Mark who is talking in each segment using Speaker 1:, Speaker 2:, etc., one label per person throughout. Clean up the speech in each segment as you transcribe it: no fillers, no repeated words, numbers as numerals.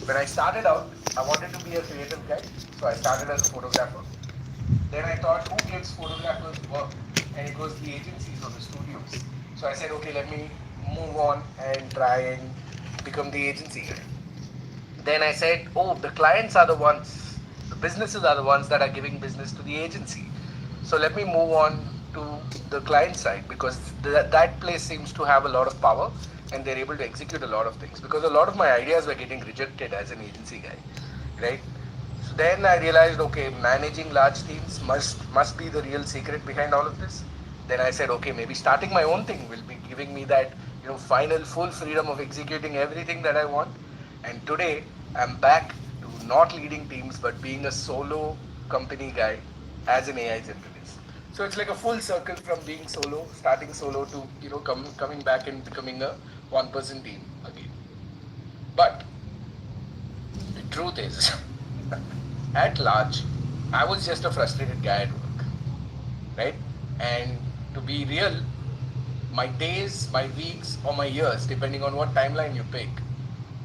Speaker 1: When I started out, I wanted to be a creative guy, so I started as a photographer. Then I thought, who gives photographers work? And it was the agencies or the studios. So I said, okay, let me move on and try and become the agency guy. Then I said, oh, the clients are the ones, the businesses are the ones that are giving business to the agency. So let me move on to the client side because that place seems to have a lot of power and they're able to execute a lot of things because a lot of my ideas were getting rejected as an agency guy, right? So then I realized, okay, managing large teams must be the real secret behind all of this. Then I said, okay, maybe starting my own thing will be giving me that final full freedom of executing everything that I want. And today I'm back to not leading teams but being a solo company guy as an AI generalist. So it's like a full circle from being solo, starting solo to coming back and becoming a one-person team again. But the truth is, at large, I was just a frustrated guy at work, right? And to be real, my days, my weeks, or my years, depending on what timeline you pick,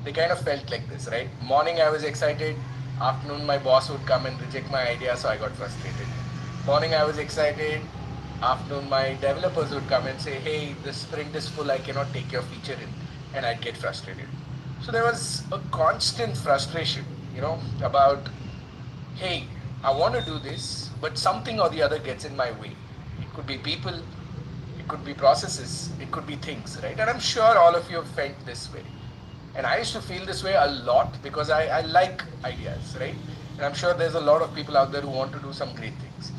Speaker 1: they kind of felt like this, right? Morning I was excited, afternoon my boss would come and reject my idea, so I got frustrated. Morning I was excited, afternoon my developers would come and say, hey, this sprint is full, I cannot take your feature in, and I'd get frustrated. So there was a constant frustration, about, hey, I want to do this, but something or the other gets in my way. It could be people, it could be processes, it could be things, right? And I'm sure all of you have felt this way. And I used to feel this way a lot because I like ideas, right? And I'm sure there's a lot of people out there who want to do some great things.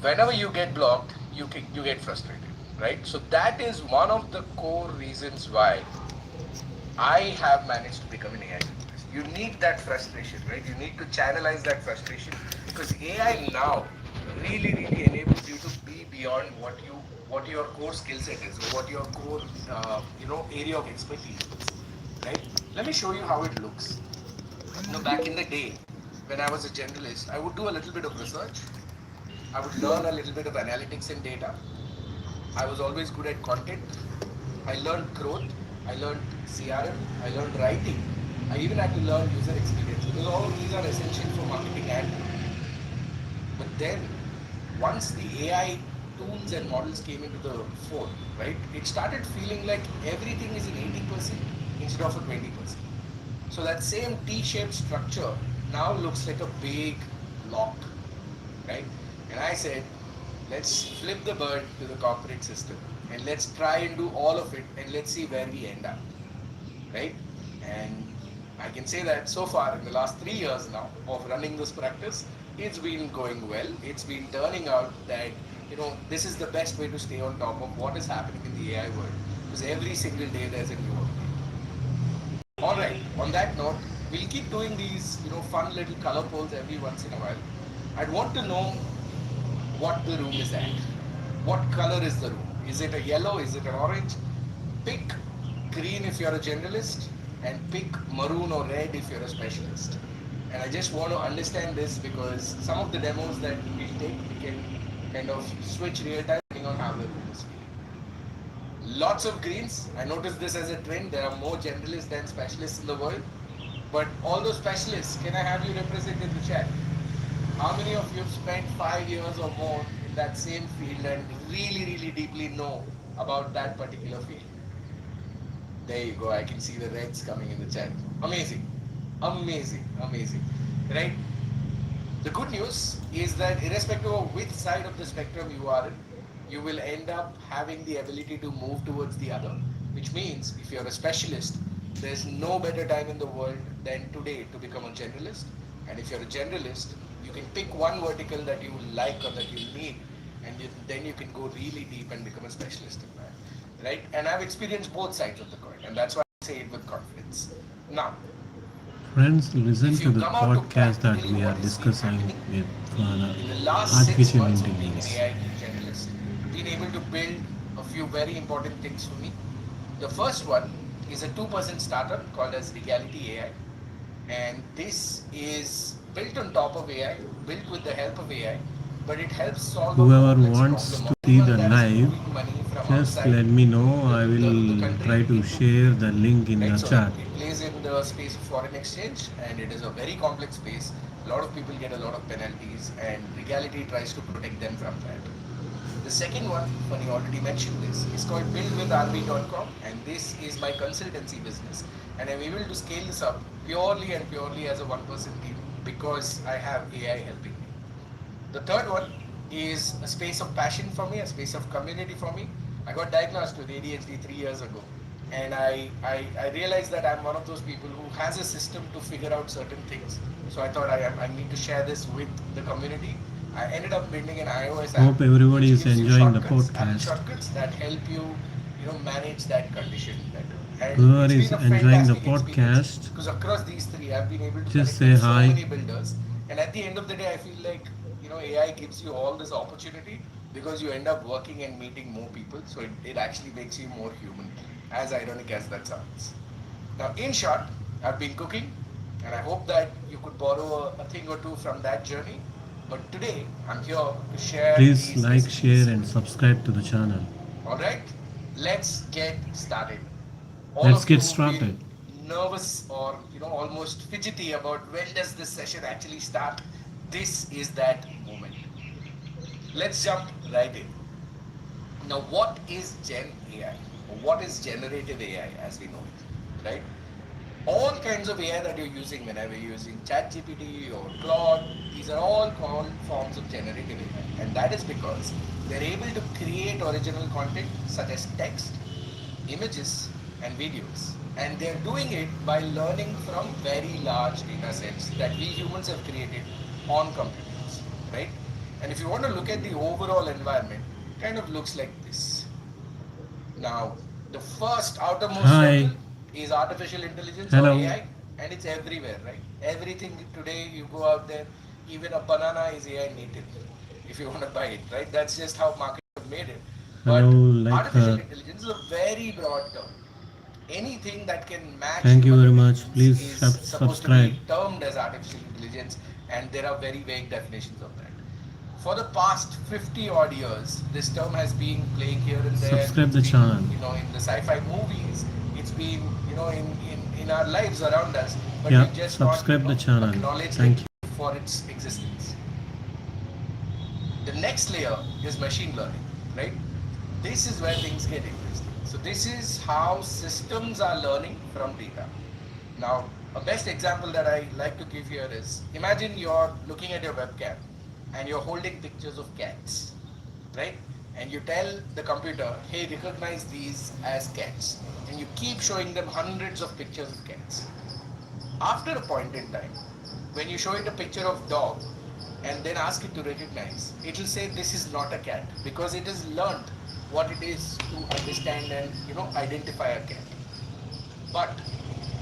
Speaker 1: Whenever you get blocked, you get frustrated, right? So that is one of the core reasons why I have managed to become an AI journalist. You need that frustration, right? You need to channelize that frustration because AI now really enables you to be beyond what your core skill set is or what your core area of expertise is, right? Let me show you how it looks. Back in the day when I was a generalist, I would do a little bit of research. I would learn a little bit of analytics and data. I was always good at content. I learned growth. I learned CRM. I learned writing. I even had to learn user experience because all of these are essential for marketing and but then once the AI tools and models came into the fore, right, it started feeling like everything is in 80% instead of a 20%. So that same T-shaped structure now looks like a big lock, right? And I said, let's flip the bird to the corporate system and let's try and do all of it and let's see where we end up, right? And I can say that so far in the last 3 years now of running this practice, it's been going well. It's been turning out that this is the best way to stay on top of what is happening in the AI world because every single day there's a new update. All right. On that note, we'll keep doing these fun little color polls every once in a while. I'd want to know what the room is at. What color is the room? Is it a yellow? Is it an orange? Pick green if you're a generalist and pick maroon or red if you're a specialist. And I just want to understand this because some of the demos that we'll take, we can kind of switch real time depending on how the room is feeling. Lots of greens. I noticed this as a trend. There are more generalists than specialists in the world. But all those specialists, can I have you represent in the chat? How many of you have spent 5 years or more in that same field and really deeply know about that particular field? There you go. I can see the reds coming in the chat. Amazing. Right? The good news is that irrespective of which side of the spectrum you are in, you will end up having the ability to move towards the other. Which means if you're a specialist, there's no better time in the world than today to become a generalist. And if you're a generalist, you can pick one vertical that you like or that you need, and then you can go really deep and become a specialist in that, right? And I've experienced both sides of the coin, and that's why I say it with confidence. Now,
Speaker 2: Friends, listen
Speaker 1: if
Speaker 2: to
Speaker 1: you
Speaker 2: the
Speaker 1: come out to
Speaker 2: podcast that
Speaker 1: practically
Speaker 2: we are
Speaker 1: what is been
Speaker 2: discussing
Speaker 1: happening
Speaker 2: with
Speaker 1: in the last 6
Speaker 2: artificial
Speaker 1: months of being an
Speaker 2: intelligence.
Speaker 1: AI generalist, been able to build a few very important things for me. The first one is a 2% startup called as Legality AI, and this is built on top of AI, built with the help of AI, but it helps solve a
Speaker 2: Whoever
Speaker 1: complex
Speaker 2: wants
Speaker 1: problem
Speaker 2: to
Speaker 1: of
Speaker 2: see the
Speaker 1: anyone that is
Speaker 2: live,
Speaker 1: moving money from
Speaker 2: just
Speaker 1: outside
Speaker 2: let me know. I
Speaker 1: the
Speaker 2: will
Speaker 1: country
Speaker 2: try to
Speaker 1: into
Speaker 2: share the link in
Speaker 1: right.
Speaker 2: the
Speaker 1: So it,
Speaker 2: chat.
Speaker 1: it plays in the space of foreign exchange, and it is a very complex space. A lot of people get a lot of penalties, and legality tries to protect them from that. The second one, Funny already mentioned this, is called buildwithrb.com, and this is my consultancy business. And I'm able to scale this up purely and purely as a one-person team because I have AI helping me. The third one is a space of passion for me, a space of community for me. I got diagnosed with ADHD 3 years ago, and I realized that I'm one of those people who has a system to figure out certain things. So I thought I need to share this with the community. I ended up building an iOS app
Speaker 2: Hope everybody
Speaker 1: which
Speaker 2: is
Speaker 1: gives you
Speaker 2: enjoying the
Speaker 1: shortcuts, Apple
Speaker 2: podcast.
Speaker 1: shortcuts that help you, manage that condition better. And
Speaker 2: Whoever
Speaker 1: it's
Speaker 2: is
Speaker 1: been a
Speaker 2: enjoying the
Speaker 1: fantastic experience
Speaker 2: podcast,
Speaker 1: because across these three, I've been able to
Speaker 2: just
Speaker 1: connect
Speaker 2: say
Speaker 1: with so
Speaker 2: hi.
Speaker 1: many builders. And at the end of the day, I feel like AI gives you all this opportunity because you end up working and meeting more people. So it actually makes you more human, as ironic as that sounds. Now, in short, I've been cooking, and I hope that you could borrow a thing or two from that journey. But today, I'm here to share
Speaker 2: Please
Speaker 1: these
Speaker 2: like, share,
Speaker 1: recipes
Speaker 2: and
Speaker 1: with you.
Speaker 2: subscribe to the channel.
Speaker 1: All right, let's get started. All
Speaker 2: Let's
Speaker 1: of you
Speaker 2: get
Speaker 1: who've been
Speaker 2: started.
Speaker 1: nervous or almost fidgety about when does this session actually start, this is that moment. Let's jump right in. Now, what is Gen AI? Or what is generative AI as we know it, right? All kinds of AI that you're using, whenever you're using ChatGPT or Claude, these are all called forms of generative AI. And that is because they're able to create original content such as text, images, and videos. And they're doing it by learning from very large data sets that we humans have created on computers, right? And if you want to look at the overall environment, it kind of looks like this. Now, the first outermost circle
Speaker 2: Hi.
Speaker 1: is artificial intelligence or
Speaker 2: Hello.
Speaker 1: AI, and it's everywhere, right? Everything today, you go out there, even a banana is AI native, if you want to buy it, right? That's just how market have made it.
Speaker 2: Hello.
Speaker 1: But
Speaker 2: Like,
Speaker 1: artificial intelligence is a very broad term. Anything that can match
Speaker 2: thank you
Speaker 1: human
Speaker 2: very much.
Speaker 1: intelligence
Speaker 2: Please
Speaker 1: is supposed to
Speaker 2: subscribe.
Speaker 1: be termed as artificial intelligence, and there are very vague definitions of that. For the past 50 odd years, this term has been playing here and there.
Speaker 2: Subscribe
Speaker 1: It's
Speaker 2: the
Speaker 1: been,
Speaker 2: channel.
Speaker 1: in the sci-fi movies. It's been, in our lives around us, but
Speaker 2: Yeah,
Speaker 1: we've just not,
Speaker 2: subscribe the channel.
Speaker 1: acknowledged it
Speaker 2: Thank you.
Speaker 1: for its existence. The next layer is machine learning, right? This is where things get interesting. So this is how systems are learning from data. Now, a best example that I like to give here is, imagine you're looking at your webcam and you're holding pictures of cats, right? And you tell the computer, hey, recognize these as cats. And you keep showing them hundreds of pictures of cats. After a point in time, when you show it a picture of dog and then ask it to recognize, it will say this is not a cat because it has learned what it is to understand and identify a cat. But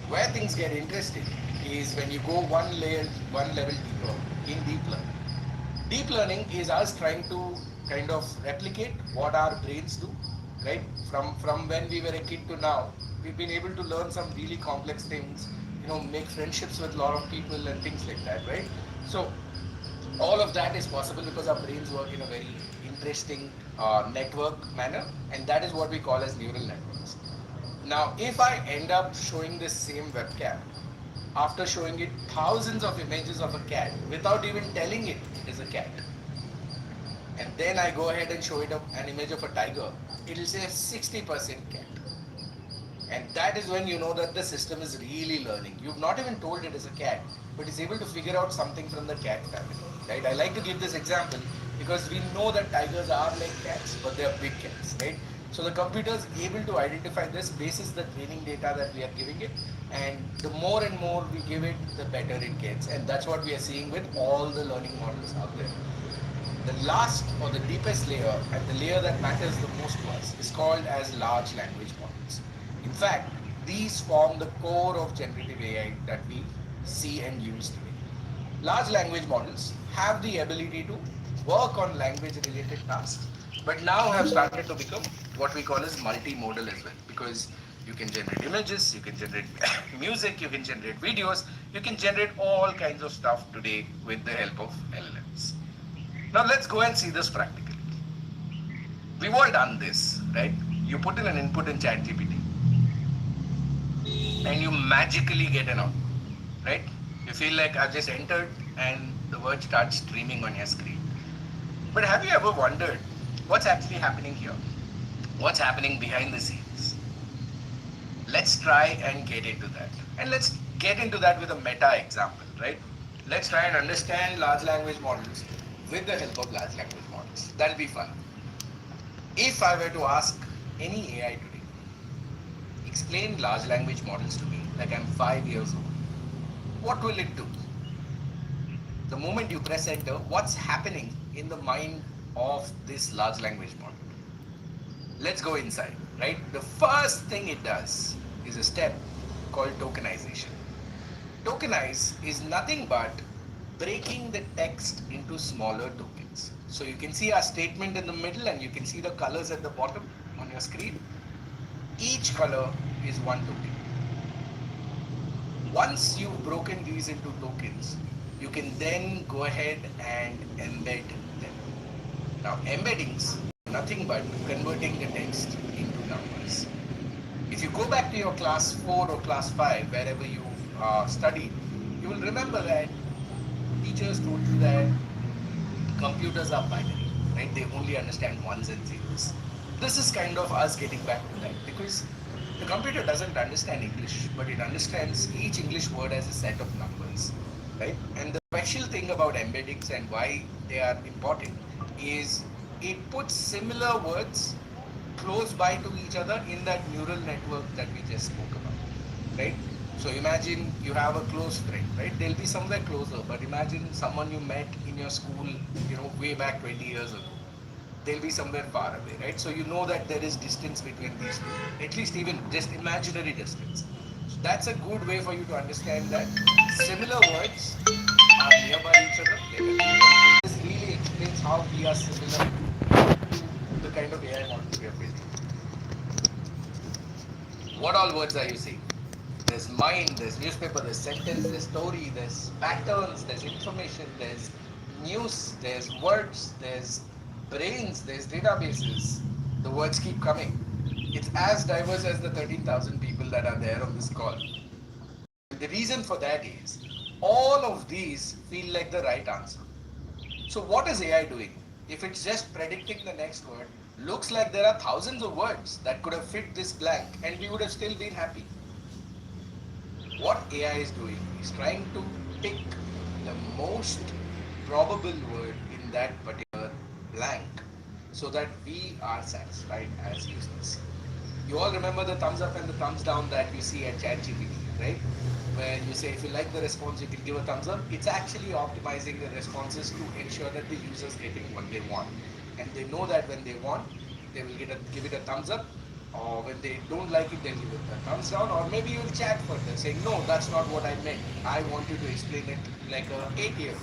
Speaker 1: where things get interesting is when you go one level deeper in deep learning. Deep learning is us trying to kind of replicate what our brains do, right? From when we were a kid to now, we've been able to learn some really complex things, make friendships with a lot of people and things like that, right? So all of that is possible because our brains work in a very interesting network manner, and that is what we call as neural networks. Now, if I end up showing this same webcam after showing it thousands of images of a cat without even telling it it is a cat, and then I go ahead and show it an image of a tiger, it will say 60% cat. And that is when you know that the system is really learning. You've not even told it is a cat, but it's able to figure out something from the cat family. Right? I like to give this example because we know that tigers are like cats, but they are big cats, right? So the computer is able to identify this basis the training data that we are giving it, and the more and more we give it, the better it gets. And that's what we are seeing with all the learning models out there. The last or the deepest layer and the layer that matters the most to us is called as large language models. In fact, these form the core of generative AI that we see and use today. Large language models have the ability to work on language related tasks, but now have started to become what we call as multimodal as well, because you can generate images, you can generate music, you can generate videos, you can generate all kinds of stuff today with the help of LLMs. Now let's go and see this practically. We've all done this, right? You put in an input in ChatGPT, and you magically get an output, right? You feel like I've just entered and the word starts streaming on your screen. But have you ever wondered what's actually happening here? What's happening behind the scenes? Let's try and get into that. And let's get into that with a meta example, right? Let's try and understand large language models with the help of large language models. That'll be fun. If I were to ask any AI today, explain large language models to me like I'm 5 years old, what will it do? The moment you press enter, what's happening in the mind of this large language model? Let's go inside, right? The first thing it does is a step called tokenization. Tokenize is nothing but breaking the text into smaller tokens. So you can see our statement in the middle and you can see the colors at the bottom on your screen. Each color is one token. Once you've broken these into tokens, you can then go ahead and embed them. Now, embeddings are nothing but converting the text into numbers. If you go back to your class 4 or class 5, wherever you studied, you will remember that teachers told you that computers are binary, right? They only understand ones and zeros. This is kind of us getting back to that because the computer doesn't understand English, but it understands each English word as a set of numbers, right? And the special thing about embeddings and why they are important is it puts similar words close by to each other in that neural network that we just spoke about, right? So imagine you have a close friend, right? They'll be somewhere closer, but imagine someone you met in your school, way back 20 years ago. They'll be somewhere far away, right? So you know that there is distance between these two, at least even just imaginary distance. So that's a good way for you to understand that similar words are nearby each other. This really explains how we are similar to the kind of AI model we are building. What all words are you seeing? There's mind, there's newspaper, there's sentence, there's story, there's patterns, there's information, there's news, there's words, there's brains, there's databases. The words keep coming. It's as diverse as the 13,000 people that are there on this call. The reason for that is all of these feel like the right answer. So what is AI doing? If it's just predicting the next word, looks like there are thousands of words that could have fit this blank and we would have still been happy. What AI is doing is trying to pick the most probable word in that particular blank so that we are satisfied as users. You all remember the thumbs up and the thumbs down that you see at ChatGPT, right? Where you say if you like the response, you can give a thumbs up. It's actually optimizing the responses to ensure that the user is getting what they want. And they know that when they want, they will give it a thumbs up, or when they don't like it, they'll give it a thumbs down, or maybe you'll chat further saying, no, that's not what I meant. I want you to explain it like a 8-year-old,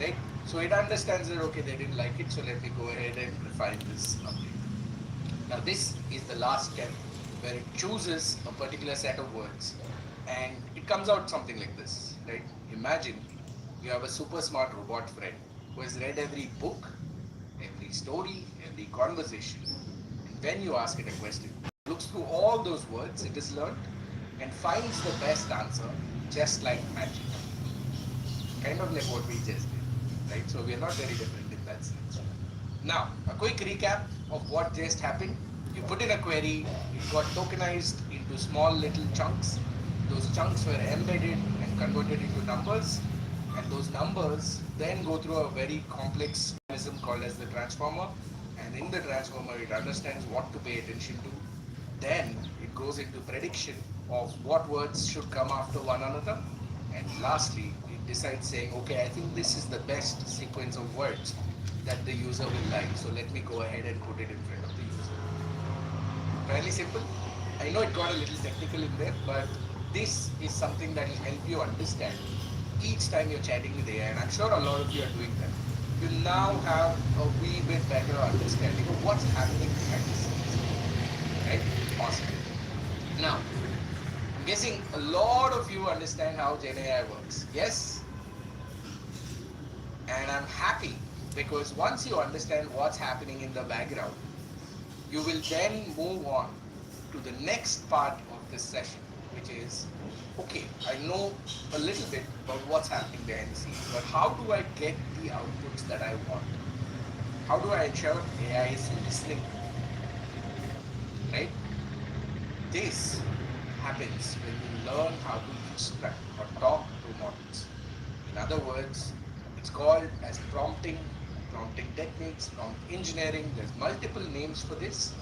Speaker 1: right? So it understands that, okay, they didn't like it, so let me go ahead and refine this update. Now this is the last step where it chooses a particular set of words and it comes out something like this, right? Imagine you have a super smart robot friend who has read every book, every story, every conversation. And when you ask it a question, it looks through all those words it has learned and finds the best answer just like magic. Kind of like what we just did, right? So we are not very different in that sense. Now, a quick recap of what just happened. You put in a query, it got tokenized into small little chunks. Those chunks were embedded and converted into numbers. And those numbers then go through a very complex mechanism called as the transformer. And in the transformer, it understands what to pay attention to. Then it goes into prediction of what words should come after one another. And lastly, it decides saying, okay, I think this is the best sequence of words that the user will like. So let me go ahead and put it in front of the user. Fairly simple. I know it got a little technical in there, but this is something that will help you understand each time you're chatting with AI, and I'm sure a lot of you are doing that. You now have a wee bit better understanding of what's happening behind the scenes. Right? Awesome. Now, I'm guessing a lot of you understand how Gen AI works. Yes? And I'm happy because once you understand what's happening in the background, you will then move on to the next part of this session, which is, okay, I know a little bit about what's happening behind the scenes, but how do I get the outputs that I want? How do I ensure AI is listening to me, right? This happens when you learn how to instruct or talk to models. In other words, it's called as prompting, prompting techniques, prompt engineering. There's multiple names for this,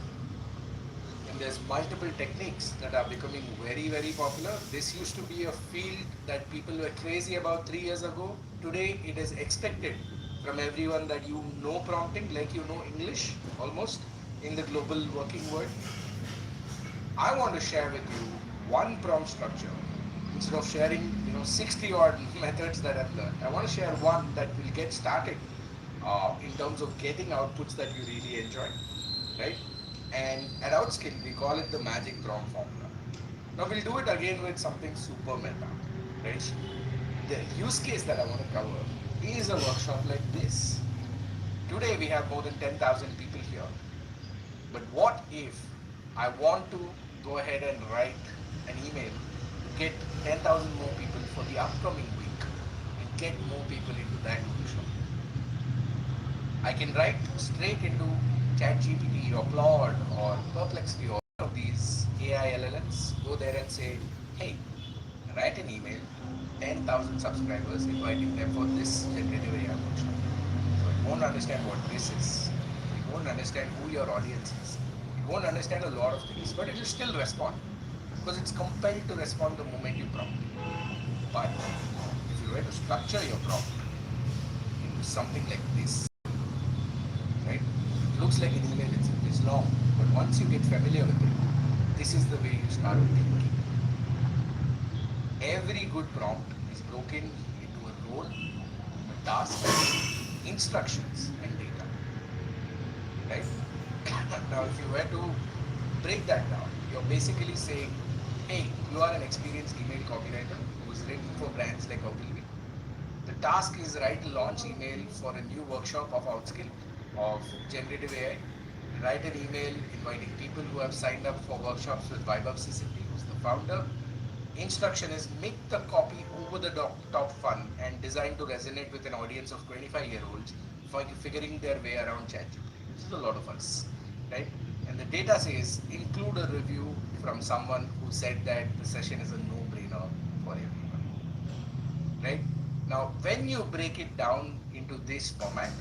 Speaker 1: and there's multiple techniques that are becoming very, very popular. This used to be a field that people were crazy about 3 years ago. Today, it is expected from everyone that you know prompting like you know English almost in the global working world. I want to share with you one prompt structure instead of sharing 60 odd methods that I've learned. I want to share one that will get started in terms of getting outputs that you really enjoy, right? And at Outskill we call it the magic prompt formula. Now we'll do it again with something super meta, right? The use case that I want to cover is a workshop like this. Today we have more than 10,000 people here. But what if I want to go ahead and write an email to get 10,000 more people for the upcoming week and get more people into that workshop? I can write straight into ChatGPT or Claude or Perplexity or one of these AI LLMs, go there and say, hey, write an email to 10,000 subscribers inviting them for this generative AI workshop. So it won't understand what this is. It won't understand who your audience is. It won't understand a lot of things, but it will still respond because it's compelled to respond the moment you prompt it. But if you were to structure your prompt into something like this, right? It looks like an email itself. It's long, but once you get familiar with it, this is the way you start thinking. Every good prompt is broken into a role, a task, instructions, and data. Right? Now, if you were to break that down, you're basically saying, hey, you are an experienced email copywriter who's written for brands like Ogilvy. The task is write a launch email for a new workshop of Outskill of generative AI. Write an email inviting people who have signed up for workshops with Vaibhav Sisipti, who's the founder. Instruction is make the copy over the top fun and designed to resonate with an audience of 25-year-olds figuring their way around ChatGPT, which is a lot of us, right? And the data says include a review from someone who said that the session is a no-brainer for everyone, right? Now, when you break it down into this format,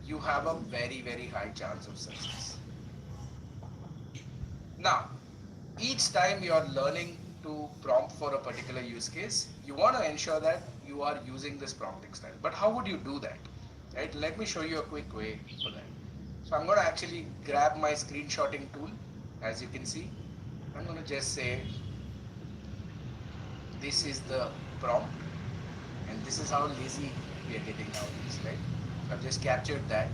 Speaker 1: you have a very, very high chance of success. Now, each time you are learning to prompt for a particular use case, you want to ensure that you are using this prompting style. But how would you do that? Right? Let me show you a quick way for that. So I'm going to actually grab my screenshotting tool. As you can see, I'm going to just say this is the prompt and this is how lazy we are getting nowadays, right? So I've just captured that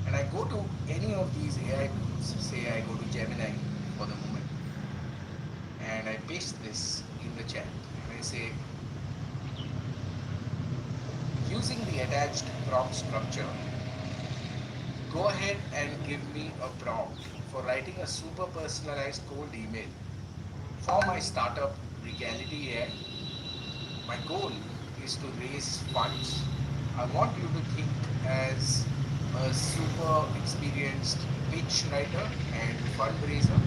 Speaker 1: and I go to any of these AI tools, say I go to Gemini for the moment and I paste this in the chat and I say using the attached prompt structure, go ahead and give me a prompt for writing a super personalized cold email for my startup Regality AI. My goal is to raise funds. I want you to think as a super experienced pitch writer and fundraiser.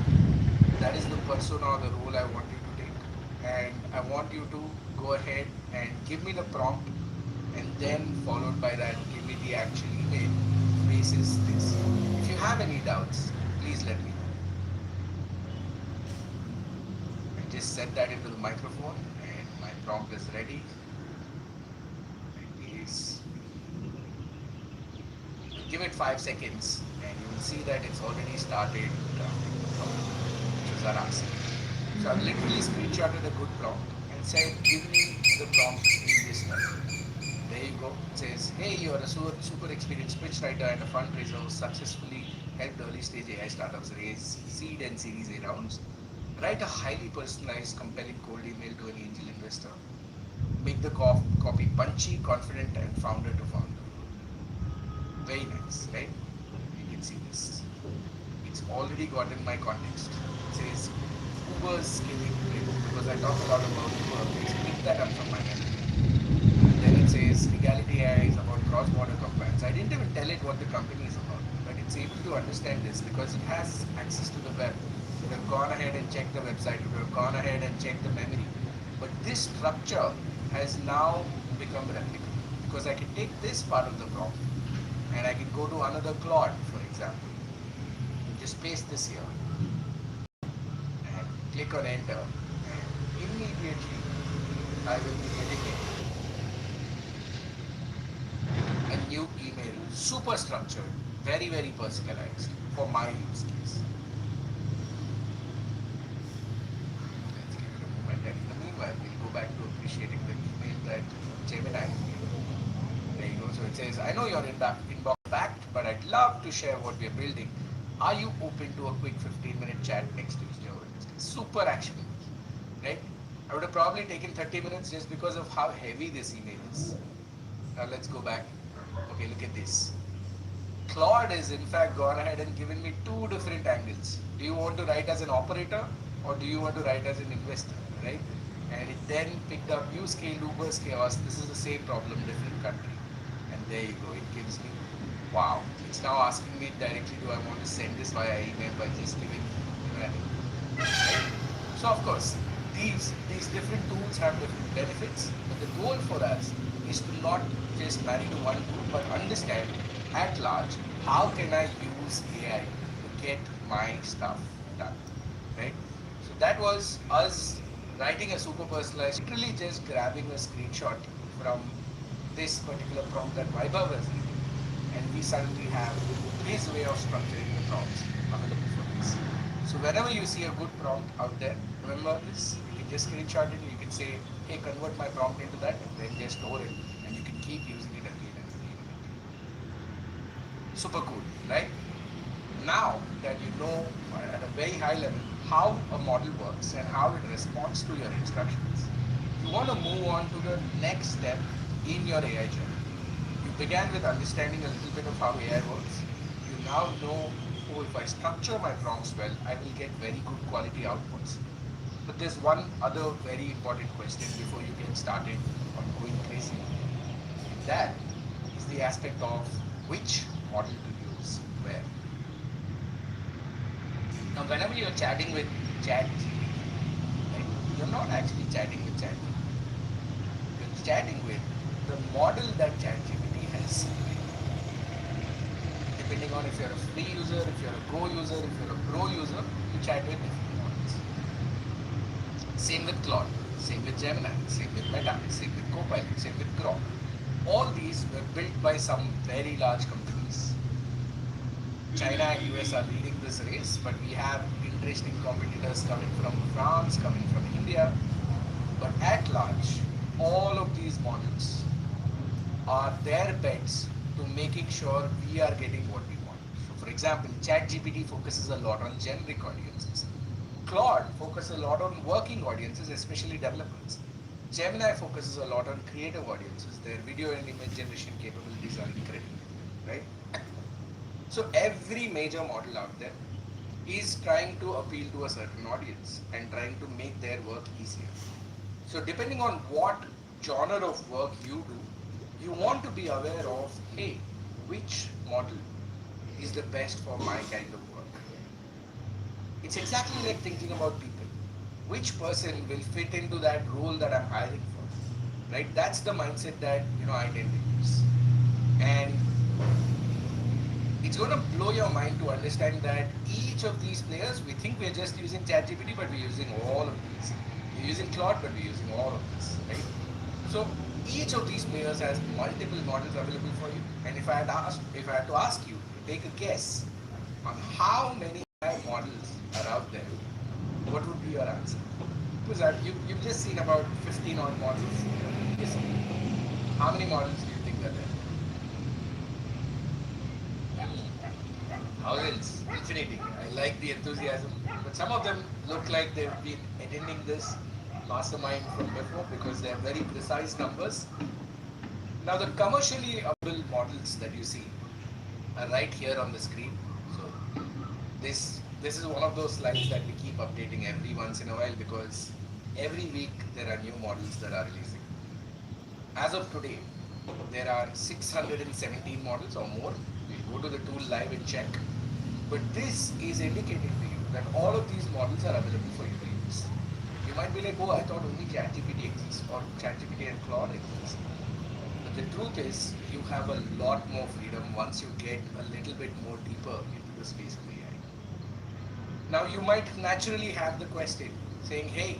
Speaker 1: That is the persona or the role I want you to take. And I want you to go ahead and give me the prompt and then followed by that give me the actual email basis this. If you have any doubts, please let me know. I just set that into the microphone and my prompt is ready. Is give it 5 seconds and you will see that it's already started drafting the prompt, which is our answer. So I've literally screenshotted a good prompt and said, give me the prompt in this style. There you go. It says, hey, you're a super experienced pitch writer and a fundraiser who successfully helped early stage AI startups raise seed and series A rounds. Write a highly personalized, compelling cold email to an angel investor. Make the copy punchy, confident, and founder to founder. Very nice, right? You can see this. It's already gotten my context. It says Uber's scaling playbook. because I talk a lot about work. Let's pick that up from my memory. Then it says legality AI is about cross-border compliance. I didn't even tell it what the company is about, but it's able to understand this because it has access to the web. It would have gone ahead and checked the website. It would have gone ahead and checked the memory. But this structure has now become replicable because I can take this part of the prompt and I can go to another Claude, for example. Just paste this here and click on enter, and immediately I will be getting a new email, super structured, very, very personalized for my use case. Let's give it a moment, and in the meanwhile, we'll go back to appreciating the email that Gemini gave. There you go. So it says, I know your inbox packed, but I'd love to share what we're building. Are you open to a quick 15-minute chat next Tuesday or Wednesday? Super actionable, right? I would have probably taken 30 minutes just because of how heavy this email is. Now let's go back. Okay, look at this. Claude has in fact gone ahead and given me two different angles. Do you want to write as an operator or do you want to write as an investor, right? And it then picked up use scale, Uber's chaos. This is the same problem, different country. And there you go. It gives me, wow. It's now asking me directly, do I want to send this via email by just giving, right? So of course, these different tools have different benefits, but the goal for us is to not just marry to one tool, but understand at large how can I use AI to get my stuff done, right? So that was us writing a super personalized, literally just grabbing a screenshot from this particular prompt that Vaibhav has written, and we suddenly have his way of structuring the prompts available for this. So whenever you see a good prompt out there, remember this, you can just screenshot it and you can say, hey, convert my prompt into that, and then just store it, and you can keep using it again and again and again. Super cool, right? Now that you know at a very high level how a model works and how it responds to your instructions, you want to move on to the next step in your AI journey. You began with understanding a little bit of how AI works. You now know, oh, if I structure my prompts well, I will get very good quality outputs. But there's one other very important question before you get started on going crazy. And that is the aspect of which model to use where. Now, whenever you're chatting with ChatGPT, right, you're not actually chatting with ChatGPT. You're chatting with the model that ChatGPT has created. Depending on if you're a free user, if you're a Go user, if you're a Pro user, you chat with different models. Same with Claude, same with Gemini, same with Meta, same with Copilot, same with Grok. All these were built by some very large companies. China and US are leading this race, but we have interesting competitors coming from France, coming from India. But at large, all of these models are their bets to making sure we are getting what we want. So for example, ChatGPT focuses a lot on generic audiences. Claude focuses a lot on working audiences, especially developers. Gemini focuses a lot on creative audiences. Their video and image generation capabilities are incredible, right? So every major model out there is trying to appeal to a certain audience and trying to make their work easier. So depending on what genre of work you do, you want to be aware of, hey, which model is the best for my kind of work. It's exactly like thinking about people. Which person will fit into that role that I'm hiring for? Right? That's the mindset that I tend to use. And it's going to blow your mind to understand that each of these players, we think we're just using ChatGPT, but we're using all of these. We're using Claude, but we're using all of this, right? So each of these players has multiple models available for you. And if I had to ask you to take a guess on how many models are out there, what would be your answer? Because you've just seen about 15 odd models. Yes. How many models do you think are there? Thousands, infinity. I like the enthusiasm. But some of them look like they've been attending this mastermind from before because they're very precise numbers. Now the commercially available models that you see are right here on the screen. So this is one of those slides that we keep updating every once in a while because Every week there are new models that are releasing. As of today, there are 617 models or more. We'll go to the tool live and check. But this is indicating to you that all of these models are available for you to use. You might be like, oh, I thought only ChatGPT exists or ChatGPT and Claude exist. But the truth is, you have a lot more freedom once you get a little bit more deeper into the space of AI. Now, you might naturally have the question saying, hey,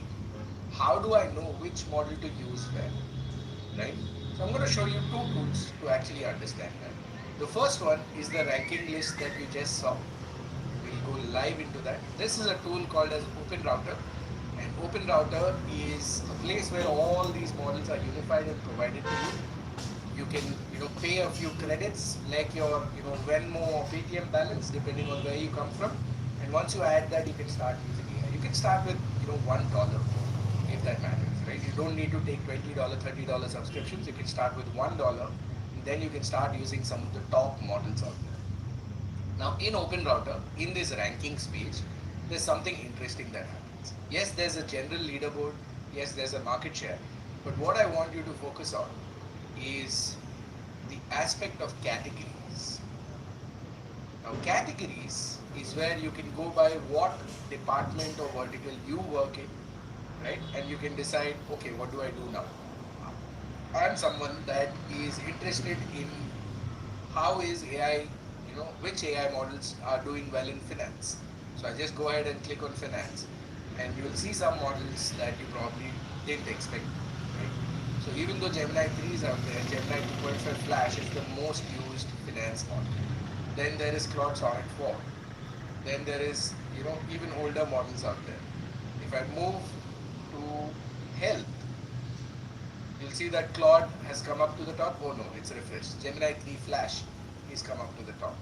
Speaker 1: how do I know which model to use where? Right? So I'm going to show you two tools to actually understand that. The first one is the ranking list that you just saw. We'll go live into that. This is a tool called as Open Router, and Open Router is a place where all these models are unified and provided to you. You can pay a few credits like your Venmo or Paytm balance depending on where you come from, and once you add that you can start using AI. You can start with $1 if that matters, right? You don't need to take $20, $30 subscriptions. You can start with $1, and then you can start using some of the top models out there. Now in Open Router, in this rankings page, there's something interesting that happens. Yes, there's a general leaderboard. Yes, there's a market share. But what I want you to focus on is the aspect of categories. Now categories is where you can go by what department or vertical you work in, right? And you can decide, okay, what do I do now? I'm someone that is interested in how is AI, which AI models are doing well in finance. So I just go ahead and click on finance, and you will see some models that you probably didn't expect, right? So even though Gemini 3 is out there, Gemini 2.5 Flash is the most used finance model. Then there is Claude Sonnet 4. Then there is, even older models out there. If I move to health, you'll see that Claude has come up to the top. Oh no, it's refreshed. Gemini 3 Flash is come up to the top.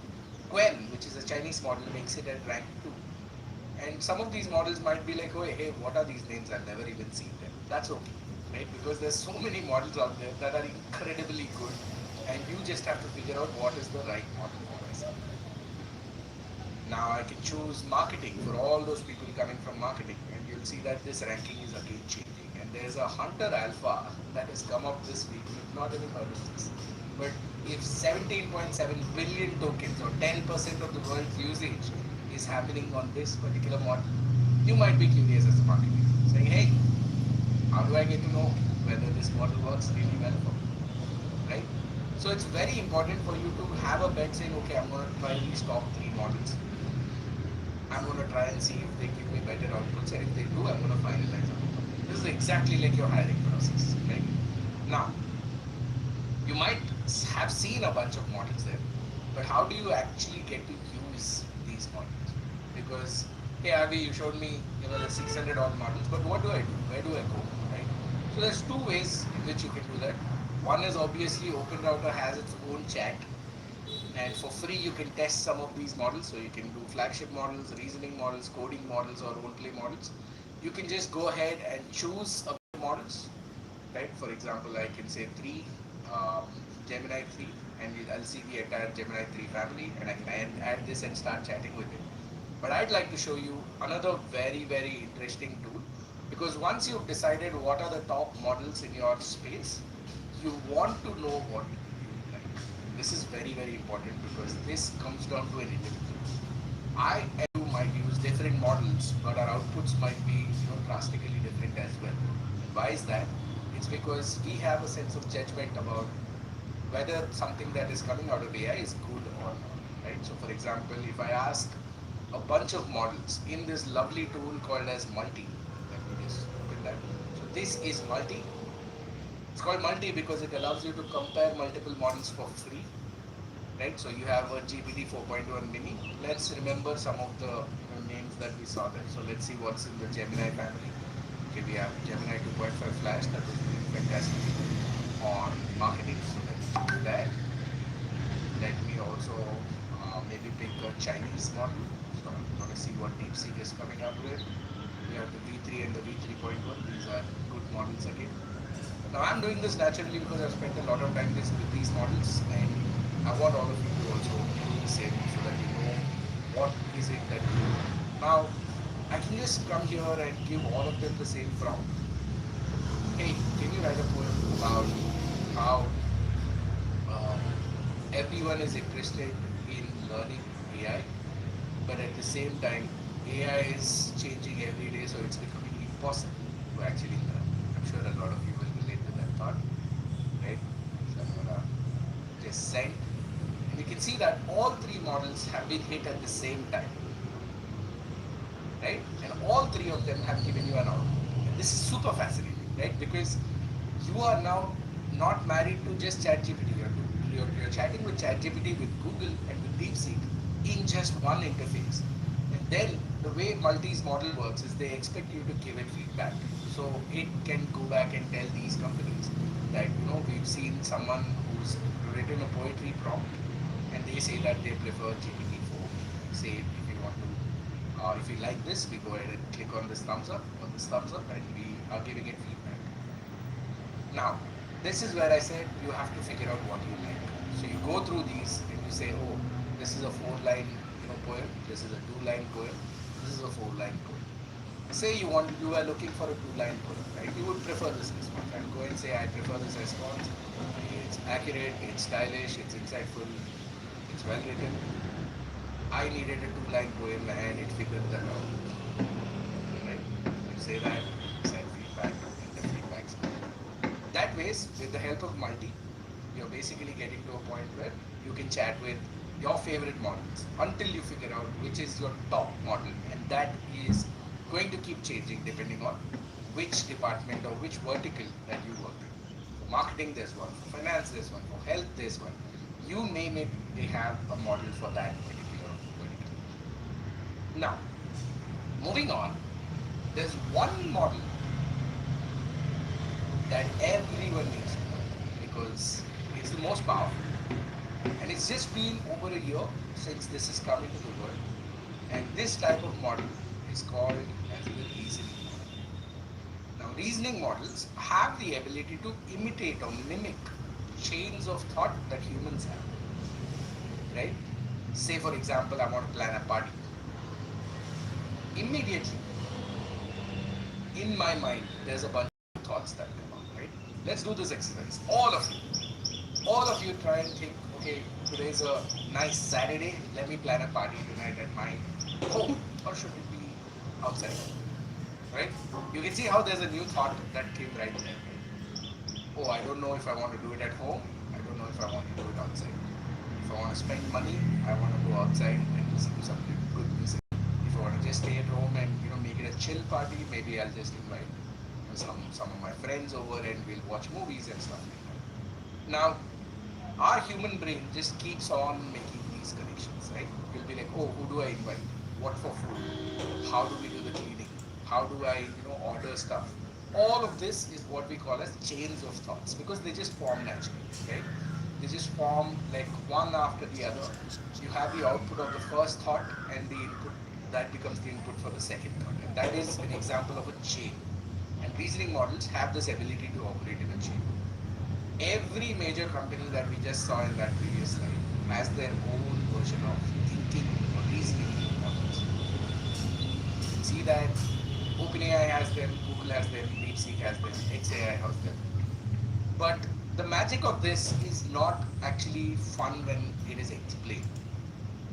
Speaker 1: Quen, which is a Chinese model, makes it at rank 2. And some of these models might be like, oh, hey, what are these names? I've never even seen them. That's okay, right? Because there's so many models out there that are incredibly good, and you just have to figure out what is the right model for myself. Now I can choose marketing for all those people coming from marketing, and you'll see that this ranking is again changing. And there's a Hunter Alpha that has come up this week. You've not even heard of this. But if 17.7 billion tokens or 10% of the world's usage is happening on this particular model, you might be curious as a marketer, saying, hey, how do I get to know whether this model works really well for me, right? So it's very important for you to have a bet saying, okay, I'm going to try these top 3 models. I'm going to try and see if they give me better outputs, and if they do, I'm going to finalize it. This is exactly like your hiring process, right? Now, you might have seen a bunch of models there, but how do you actually get to use these models? Because, hey Avi, you showed me the 600 odd models, but what do I do? Where do I go, right? So there's 2 ways in which you can do that. One is obviously Open Router has its own chat, and for free you can test some of these models. So you can do flagship models, reasoning models, coding models, or role play models. You can just go ahead and choose a models, right? For example, I can say 3 Gemini 3, and I'll see the entire Gemini 3 family, and I can add this and start chatting with it. But I'd like to show you another very, very interesting tool, because once you've decided what are the top models in your space, you want to know what you like. This is very, very important, because this comes down to an individual. I and you might use different models, but our outputs might be drastically different as well. And why is that? It's because we have a sense of judgment about whether something that is coming out of AI is good or not, right? So for example, if I ask a bunch of models in this lovely tool called as Multi, let me just open that. So this is Multi. It's called Multi because it allows you to compare multiple models for free, right? So you have a GPT 4.1 mini. Let's remember some of the names that we saw there. So let's see what's in the Gemini family. Okay, we have Gemini 2.5 Flash, that was doing fantastic on marketing. So let's do that. Let me also maybe pick a Chinese model. So I'm going to see what DeepSeek is coming up with. We have the V3 and the V3.1. These are good models again. Now I'm doing this naturally because I've spent a lot of time with these models, and I want all of you to also do the same so that you know what is it that you do. Now I can just come here and give all of them the same prompt, hey, can you write a poem about how um, everyone is interested in learning AI, but at the same time, AI is changing every day, so it's becoming impossible to actually learn. I'm sure a lot of you will relate to that thought, right? So I'm gonna just send, and you can see that all three models have been hit at the same time, right? And all three of them have given you an output. And this is super fascinating, right? Because you are now not married to just ChatGPT. You're chatting with ChatGPT, with Google, and with DeepSeek in just one interface. And then the way Multi's model works is they expect you to give it feedback. So it can go back and tell these companies that, we've seen someone who's written a poetry prompt and they say that they prefer GPT-4. Say if you want to if you like this, we go ahead and click on this thumbs up or this thumbs up, and we are giving it feedback. Now, this is where I said you have to figure out what you like. So you go through these and you say, oh, this is a 4-line poem, this is a 2-line poem, this is a 4-line poem. Say you are looking for a 2-line poem, right? You would prefer this response. I'll go and say I prefer this response. It's accurate, it's stylish, it's insightful, it's well written. I needed a 2-line poem and it figured that out. Right? You say that, send feedback, and the feedback's good. That ways, with the help of Multi, you're basically getting to a point where you can chat with your favorite models until you figure out which is your top model, and that is going to keep changing depending on which department or which vertical that you work in. For marketing, there's one. For finance, there's one. For health, there's one. You name it, they have a model for that particular vertical. Now, moving on, there's one model that everyone needs to know because it's the most powerful. And it's just been over a year since this has come into the world. And this type of model is called as the reasoning model. Now, reasoning models have the ability to imitate or mimic chains of thought that humans have. Right? Say, for example, I want to plan a party. Immediately, in my mind, there's a bunch of thoughts that come up, right? Let's do this exercise. All of you try and think, okay, today's a nice Saturday. Let me plan a party tonight at my home, or should it be outside? Right? You can see how there's a new thought that came right there. Oh, I don't know if I want to do it at home. I don't know if I want to do it outside. If I want to spend money, I want to go outside and listen to some good music. If I want to just stay at home and make it a chill party, maybe I'll just invite some of my friends over and we'll watch movies and stuff like that. Now, our human brain just keeps on making these connections, right? You'll be like, oh, who do I invite? What for food? How do we do the cleaning? How do I, order stuff? All of this is what we call as chains of thoughts because they just form naturally, right? They just form like one after the other. You have the output of the first thought and the input that becomes the input for the second thought. And that is an example of a chain. And reasoning models have this ability to operate in a chain. Every major company that we just saw in that previous slide has their own version of thinking or reasoning models. You can see that OpenAI has them, Google has them, DeepSeek has them, XAI has them. But the magic of this is not actually fun when it is explained,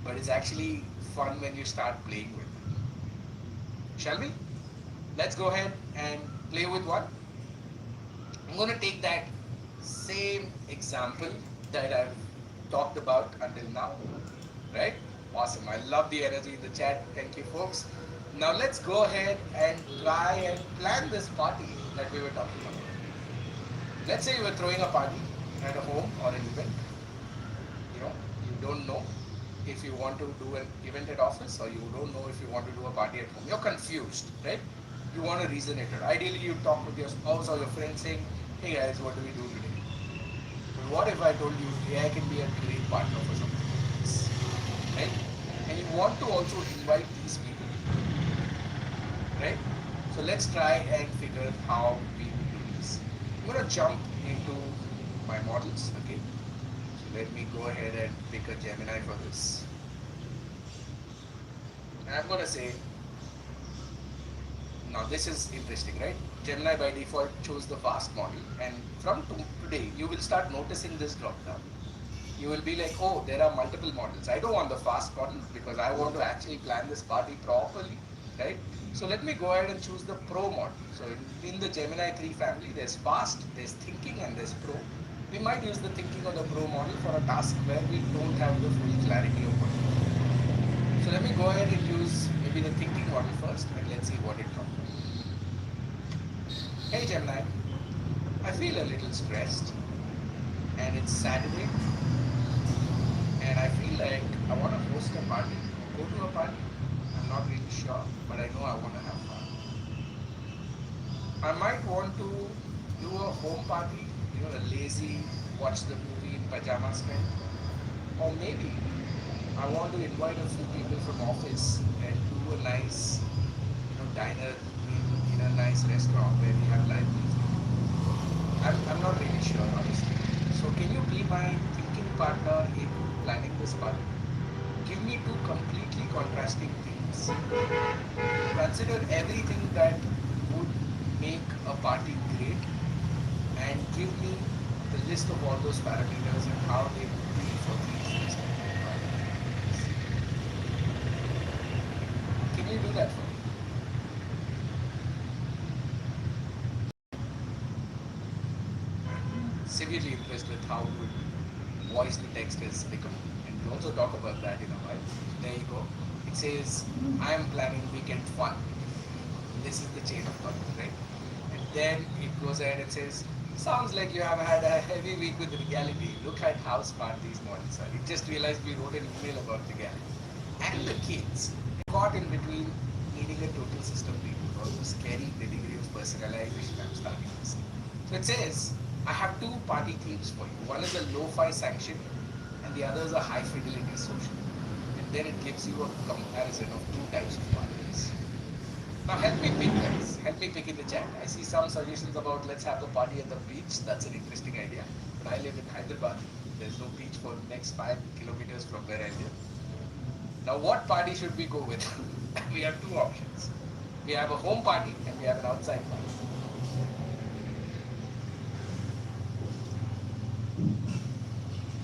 Speaker 1: but it's actually fun when you start playing with it. Shall we? Let's go ahead and play with one. I'm going to take that same example that I've talked about until now, right? Awesome. I love the energy in the chat. Thank you, folks. Now let's go ahead and try and plan this party that we were talking about. Let's say you were throwing a party at a home or an event. You don't know if you want to do an event at office or you don't know if you want to do a party at home. You're confused, right? You want to reason it out. Ideally, you talk with your spouse or your friend saying, hey guys, what do we do today? But what if I told you AI can be a great partner for something like this, right? And you want to also invite these people, right? So let's try and figure how we will do this. I'm going to jump into my models again. So let me go ahead and pick a Gemini for this. And I'm going to say, now this is interesting, right? Gemini by default chose the fast model, and from today you will start noticing this drop down. You will be like, oh, there are multiple models. I don't want the fast model because I want to actually plan this party properly, right? So let me go ahead and choose the Pro model. So in the Gemini 3 family, there's fast, there's thinking, and there's Pro. We might use the thinking or the Pro model for a task where we don't have the full clarity of what to do. So let me go ahead and use maybe the thinking model first, and let's see what it comes. Hey Gemini, I feel a little stressed, and it's Saturday, and I feel like I want to host a party, go to a party. I'm not really sure, but I know I want to have fun. I might want to do a home party, a lazy, watch the movie in pajamas kind. Or maybe I want to invite a few people from office and do a nice, diner in a nice restaurant where we have live music. I'm not really sure, honestly. So can you be my thinking partner in planning this party? Give me two completely contrasting things. Consider everything that would make a party great and give me the list of all those parameters and how they would be for these respective parties. Can you do that for me? Severely impressed with how good voice to text has become. And we'll also talk about that in a while. There you go. It says, I am planning weekend fun. This is the chain of thought, right? And then it goes ahead and says, sounds like you have had a heavy week with reality. Look at how smart these models are. It just realized we wrote an email about reality. And the kids caught in between needing a total system reboot, all the scary pedigree of personalization I'm starting to see. So it says, I have two party themes for you. One is a lo-fi sanction and the other is a high fidelity social. And then it gives you a comparison of two types of parties. Now help me pick, guys. Help me pick in the chat. I see some suggestions about let's have the party at the beach. That's an interesting idea. But I live in Hyderabad. There's no beach for the next 5 kilometers from where I live. Now what party should we go with? We have two options. We have a home party and we have an outside party.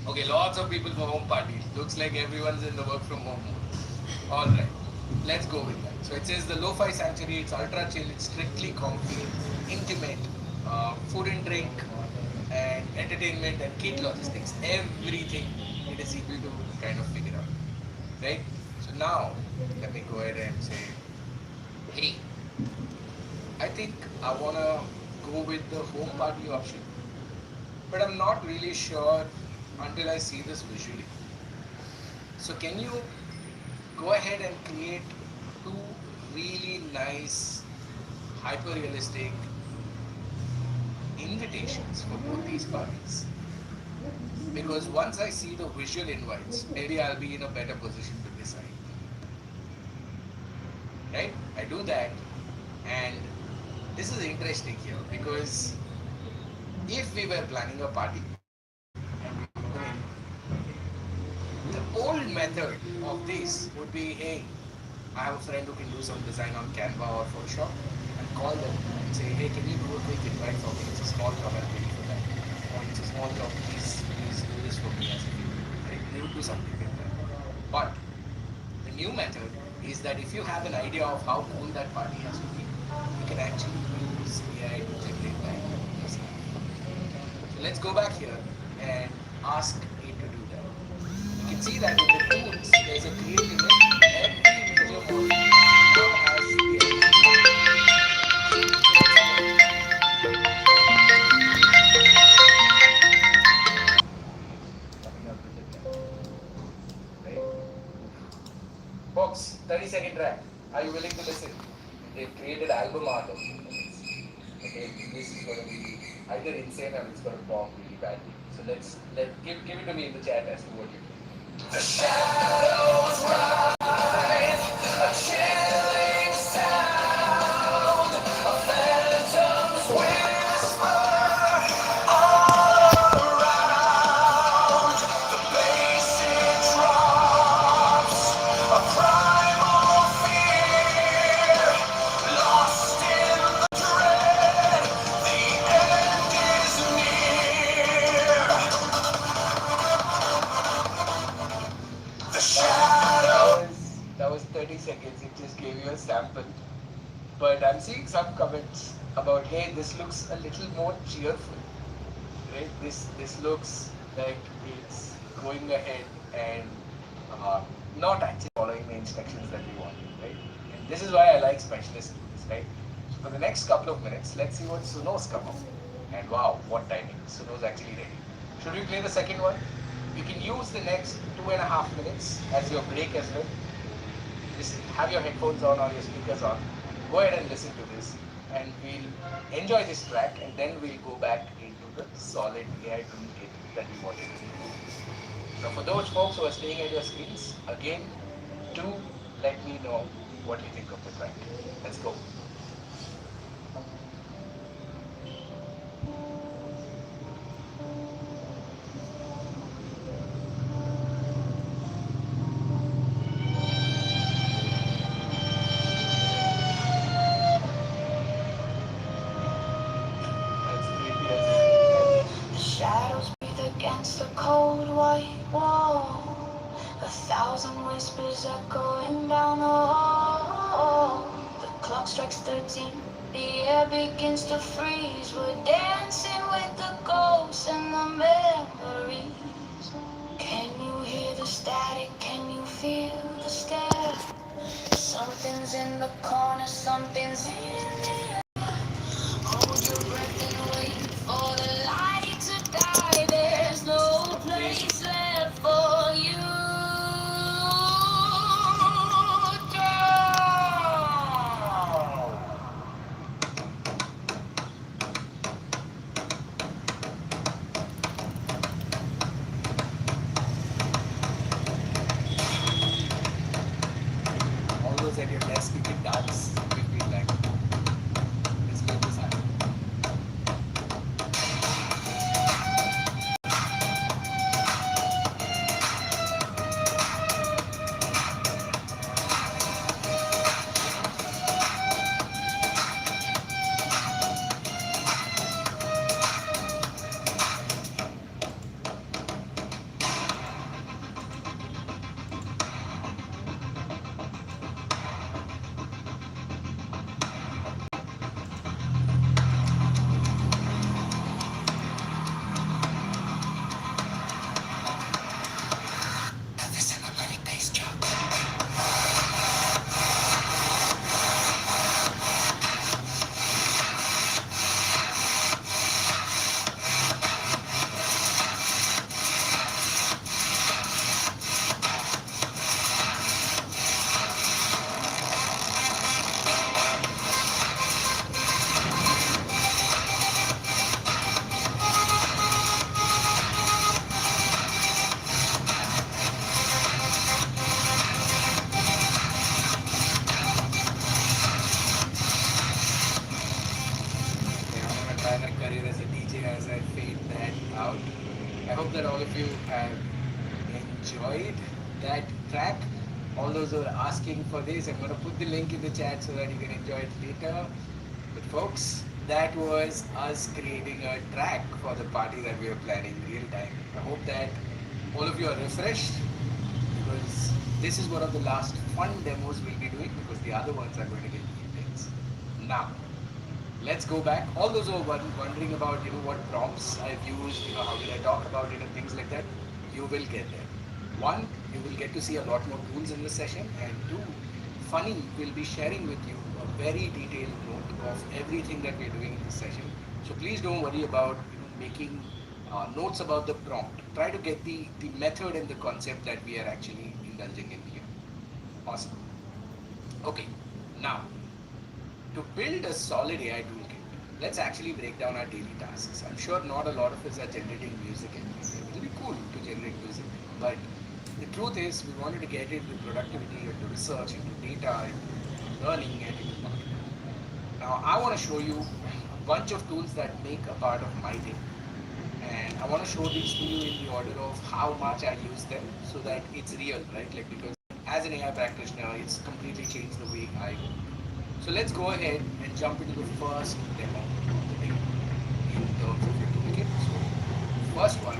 Speaker 1: Okay, lots of people for home party. Looks like everyone's in the work from home mode. Alright, let's go with that. So it says the lo-fi sanctuary, it's ultra chill, it's strictly comfy, intimate, food and drink, and entertainment and kid logistics. Everything it is able to kind of figure out. Right? So now, let me go ahead and say, hey, I think I want to go with the home party option, but I'm not really sure until I see this visually. So can you go ahead and create two really nice, hyper-realistic invitations for both these parties? Because once I see the visual invites, maybe I'll be in a better position to decide. Right? I do that, and this is interesting here because if we were planning a party, the old method of this would be, hey, I have a friend who can do some design on Canva or Photoshop, and call them and say, hey, can you do a quick invite for me? It's a small job, I'll pay you for that. Or it's a small job, please do this for me as a favor. Right? They would do something like that. But the new method is that if you have an idea of how cool that party has to be, you can actually use AI to generate that. So let's go back here and ask it to do that. You can see that in the tools, there's a create image. Every major model now has the coming up with the template. Right? Folks, 30-second track. Are you willing to listen? They've created album art of humans. Okay, this is going to be either insane or it's going to bomb really badly. So give it to me in the chat as to what you think. The shadows rise, a chilling sound, a phantom's whisper all around. The bass it drops, a primal fear, lost in the dread. seconds, it just gave you a sample. But I'm seeing some comments about, hey, this looks a little more cheerful, right? This looks like it's going ahead and uh, not actually following the instructions that we want, right? And this is why I like specialist tools, right? So for the next couple of minutes, let's see what Suno's come up. And wow, what timing! Suno's actually ready. Should we play the second one? You can use the next 2.5 minutes as your break as well. Just have your headphones on or your speakers on. Go ahead and listen to this, and we'll enjoy this track, and then we'll go back into the solid AI toolkit that we wanted to do. So for those folks who are staying at your screens, again, do let me know what you think of the track. Let's go. That's creepy as
Speaker 3: The shadows breathe against the cold white wall. 1,000 whispers echoing down the hall. The clock strikes 13. The air begins to freeze. We're dancing with the ghosts and the memories. Can you hear the static? Can you feel the stare? Something's in the corner. Something's in the air. Hold your breath and wait for the light to die. There's no place left for you.
Speaker 1: all those at your desk, you can dance. You can feel like, let's make this happen. My career as a DJ as I fade that out. I hope that all of you have enjoyed that track. All those who are asking for this, I'm going to put the link in the chat so that you can enjoy it later. But folks, that was us creating a track for the party that we are planning real time. I hope that all of you are refreshed, because this is one of the last fun demos we'll be doing, because the other ones are going to get intense. Now, let's go back. All those who are wondering about, what prompts I've used, how did I talk about it and things like that, you will get there. One, you will get to see a lot more tools in this session, and two, Funny will be sharing with you a very detailed note of everything that we're doing in this session. So please don't worry about making notes about the prompt. Try to get the method and the concept that we are actually indulging in here. Awesome. Okay, now, to build a solid AI toolkit, let's actually break down our daily tasks. I'm sure not a lot of us are generating music anyway. It will be cool to generate music, but the truth is we wanted to get into productivity, into research, into data, into learning, and into marketing. Now, I want to show you a bunch of tools that make a part of my day. And I want to show these to you in the order of how much I use them, so that it's real, right? Because as an AI practitioner, it's completely changed the way I work. So let's go ahead and jump into the first demo of the day in terms of your toolkit. So first one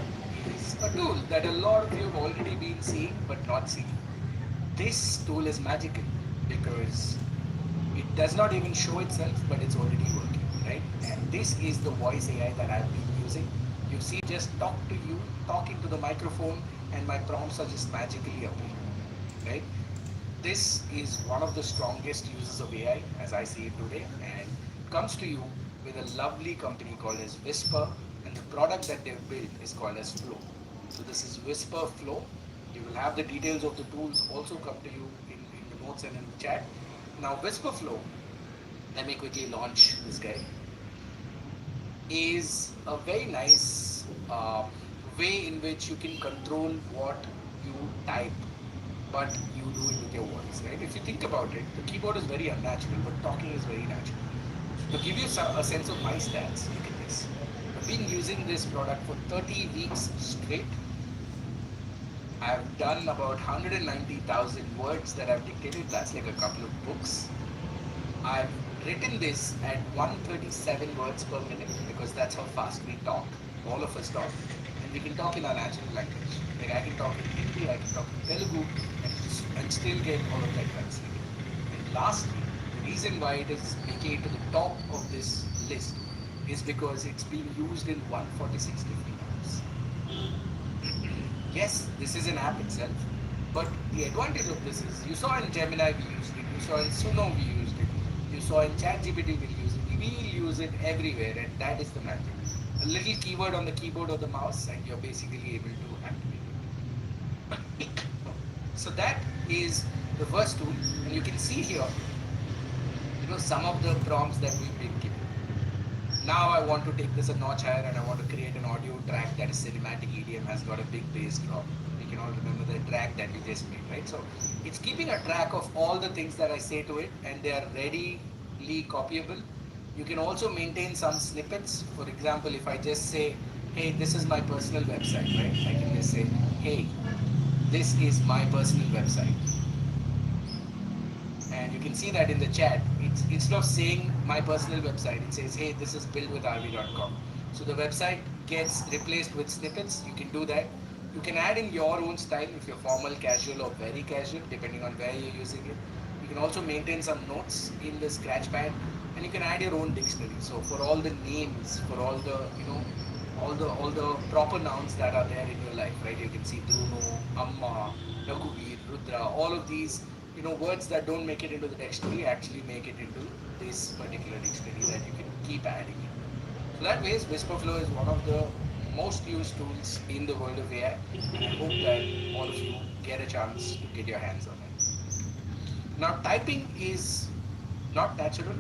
Speaker 1: is a tool that a lot of you have already been seeing but not seeing. This tool is magical. because it does not even show itself, but it's already working, right? And this is the voice AI that I've been using. You see, just talk to you, talking to the microphone, and my prompts are just magically appearing, right? This is one of the strongest uses of AI as I see it today, and comes to you with a lovely company called as Whisper, and the product that they've built is called as Flow. So this is Whisper Flow. You will have the details of the tools also come to you in the notes and in the chat. Now Whisper Flow, let me quickly launch this guy, is a very nice way in which you can control what you type, but you do it with your voice, right? If you think about it, the keyboard is very unnatural, but talking is very natural. To give you a sense of my stats, look at this. I've been using this product for 30 weeks straight. I've done about 190,000 words that I've dictated. That's like a couple of books. I've written this at 137 words per minute because that's how fast we talk. All of us talk. And we can talk in our natural language. Like I can talk in Hindi, I can talk in Telugu, and still get all of that translated. And lastly, the reason why it is making it to the top of this list is because it's being used in 146 different apps. Yes, this is an app itself, but the advantage of this is you saw in Gemini we used it, you saw in Suno we used it, you saw in ChatGPT we'll use it, we'll use it everywhere, and that is the magic. A little keyword on the keyboard or the mouse and you're basically able to activate it. So that is the first tool, and you can see here, some of the prompts that we've been given. Now I want to take this a notch higher and I want to create an audio track that is cinematic EDM, has got a big bass drop. We can all remember the track that we just made, right? So it's keeping a track of all the things that I say to it, and they are readily copyable. You can also maintain some snippets. For example, if I just say, hey, this is my personal website, right? I can just say, hey, this is my personal website. And you can see that in the chat, instead of saying my personal website, it says, hey, this is buildwithrv.com. So the website gets replaced with snippets. You can do that. You can add in your own style if you're formal, casual, or very casual, depending on where you're using it. You can also maintain some notes in the scratch pad, and you can add your own dictionary. So for all the names, for all the, all the proper nouns that are there in your life, right? You can see Bruno, Amma, Raghuveer, Rudra, all of these, words that don't make it into the dictionary actually make it into this particular dictionary that you can keep adding in. So that way, Whisperflow is one of the most used tools in the world of AI, and I hope that all of you get a chance to get your hands on it. Now, typing is not natural,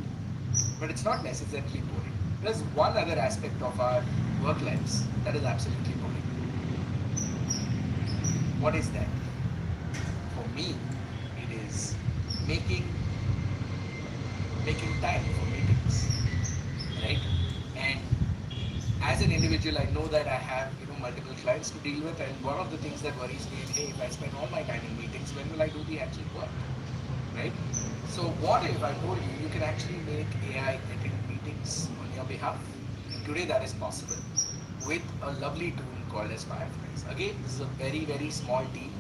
Speaker 1: but it's not necessarily boring. There's one other aspect of our work lives that is absolutely boring. What is that? For me, it is making time for meetings, right? And as an individual, I know that I have multiple clients to deal with, and one of the things that worries me is, hey, if I spend all my time in meetings, when will I do the actual work, right? So what if I told you you can actually make AI attend meetings on your behalf? And today that is possible with a lovely tool called as Fireflies. Again, this is a very, very small team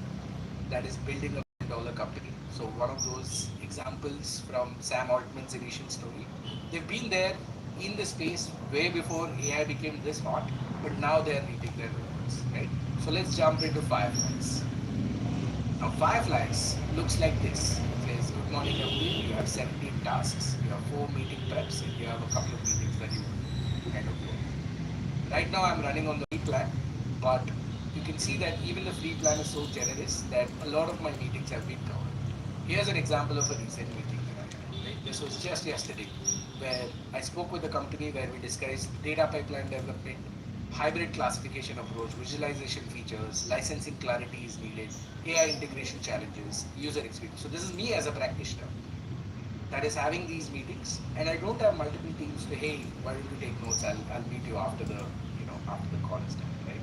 Speaker 1: that is building a $1 company. So one of those examples from Sam Altman's initial story. They've been there in the space way before AI became this hot, but now they are reaping their rewards, right? So let's jump into Fireflies. Now Fireflies looks like this. It says, good morning everybody, you have 17 tasks, you have 4 meeting preps, and you have a couple of meetings that you kind of do. Right now I'm running on the free plan, but you can see that even the free plan is so generous that a lot of my meetings have been covered. Here's an example of a recent meeting that I had. Right? This was just yesterday, where I spoke with the company where we discussed data pipeline development, hybrid classification approach, visualization features, licensing clarity is needed, AI integration challenges, user experience. So this is me as a practitioner that is having these meetings, and I don't have multiple teams to, hey, why don't you take notes? I'll meet you after the call is done, right?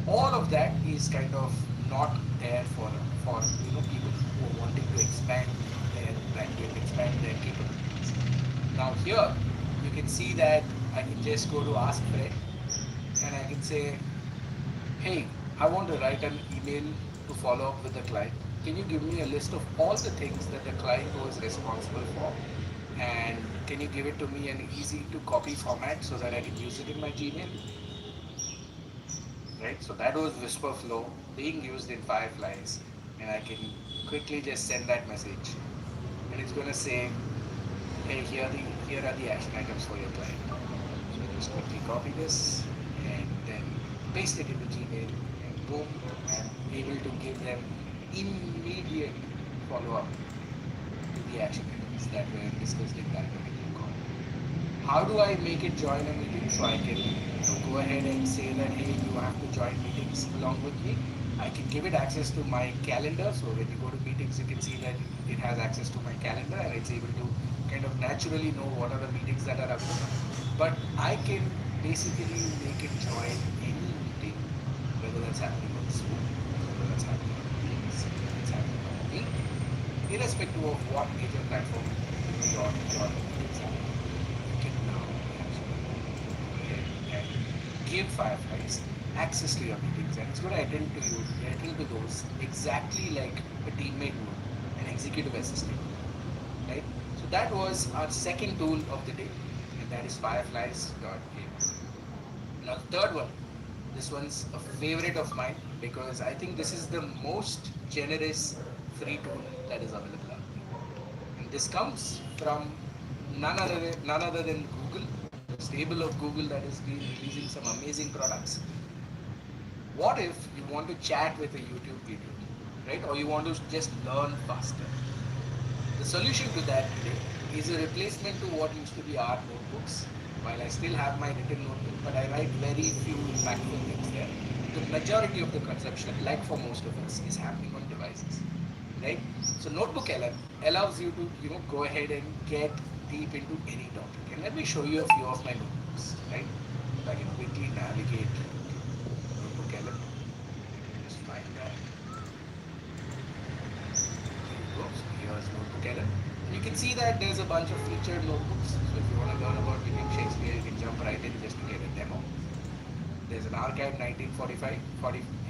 Speaker 1: All of that is kind of not there for people who are wanting to expand their bandwidth, expand their capabilities. Now here you can see that I can just go to Ask Fred, and I can say, hey, I want to write an email to follow up with the client. can you give me a list of all the things that the client was responsible for? And can you give it to me in easy to copy format so that I can use it in my Gmail? Right? So that was Whisper Flow being used in Fireflies, and I can quickly just send that message, and it's going to say, hey, here are the action items for your client. So I just quickly copy this and then paste it into Gmail, and boom, I'm able to give them immediate follow-up to the action items that were discussed in that particular call. How do I make it join a meeting? So I can go ahead and say that, hey, you have to join meetings along with me. I can give it access to my calendar. So when you go to meetings, you can see that it has access to my calendar, and it's able to kind of naturally know what are the meetings that are available. But I can basically make it join any meeting, whether that's happening on Zoom, whether that's happening on Teams, whether it's happening on Meet, irrespective of what major platform your meetings are. You can now actually go ahead and give Fireflies access to your meetings, and it's going to attend to those exactly like a teammate would, an executive assistant, right? So that was our second tool of the day, and that is fireflies.game. Now the third one, this one's a favorite of mine because I think this is the most generous free tool that is available out there. And this comes from none other than Google, the stable of Google that has been releasing some amazing products. What if you want to chat with a YouTube video, right? Or you want to just learn faster? The solution to that today is a replacement to what used to be our notebooks. While I still have my written notebook, but I write very few impactful things there. The majority of the consumption, like for most of us, is happening on devices, right? So Notebook LM allows you to go ahead and get deep into any topic. And let me show you a few of my notebooks, right? If I can quickly navigate Notebook LM, let me just find that. Here we go. So here's Notebook LM. And you can see that there's a bunch of featured notebooks. So if you want to learn about William Shakespeare, you can jump right in just to get a demo. There's an archive 1945,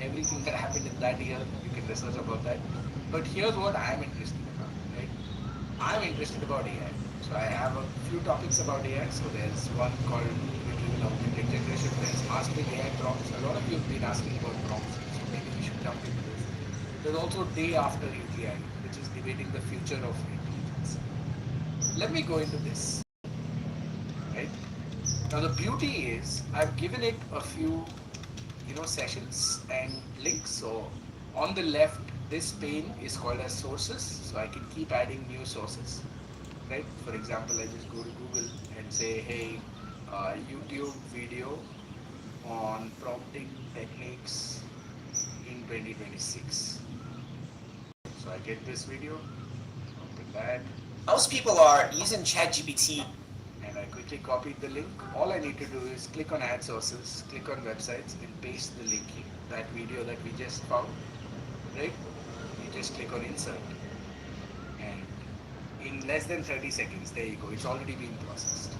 Speaker 1: everything that happened in that year, you can research about that. But here's what I'm interested about, right? I'm interested about AI. So I have a few topics about AI. So there's one called retrieval augmented generation. There's mastering AI prompts. A lot of you have been asking about prompts, so maybe we should jump into this. There's also day after AGI, which is debating the future of intelligence. Let me go into this, right? Now the beauty is I've given it a few sessions and links. So on the left, this pane is called as sources, so I can keep adding new sources, right? For example, I just go to Google and say, hey, YouTube video on prompting techniques in 2026. So I get this video, open that.
Speaker 4: Most people are using ChatGPT.
Speaker 1: And I quickly copied the link. All I need to do is click on add sources, click on websites, and paste the link here. That video that we just found, right? You just click on insert, and in less than 30 seconds, there you go. It's already being processed.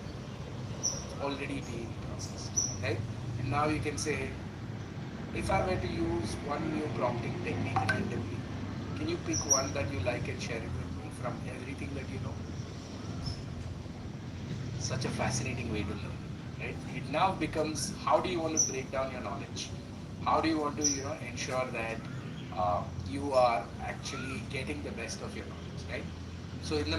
Speaker 1: Right? And now you can say, if I were to use one new prompting technique randomly, can you pick one that you like and share it with me from everything that you know? Such a fascinating way to learn, right? It now becomes, how do you want to break down your knowledge? How do you want to ensure that you are actually getting the best of your knowledge, right? So in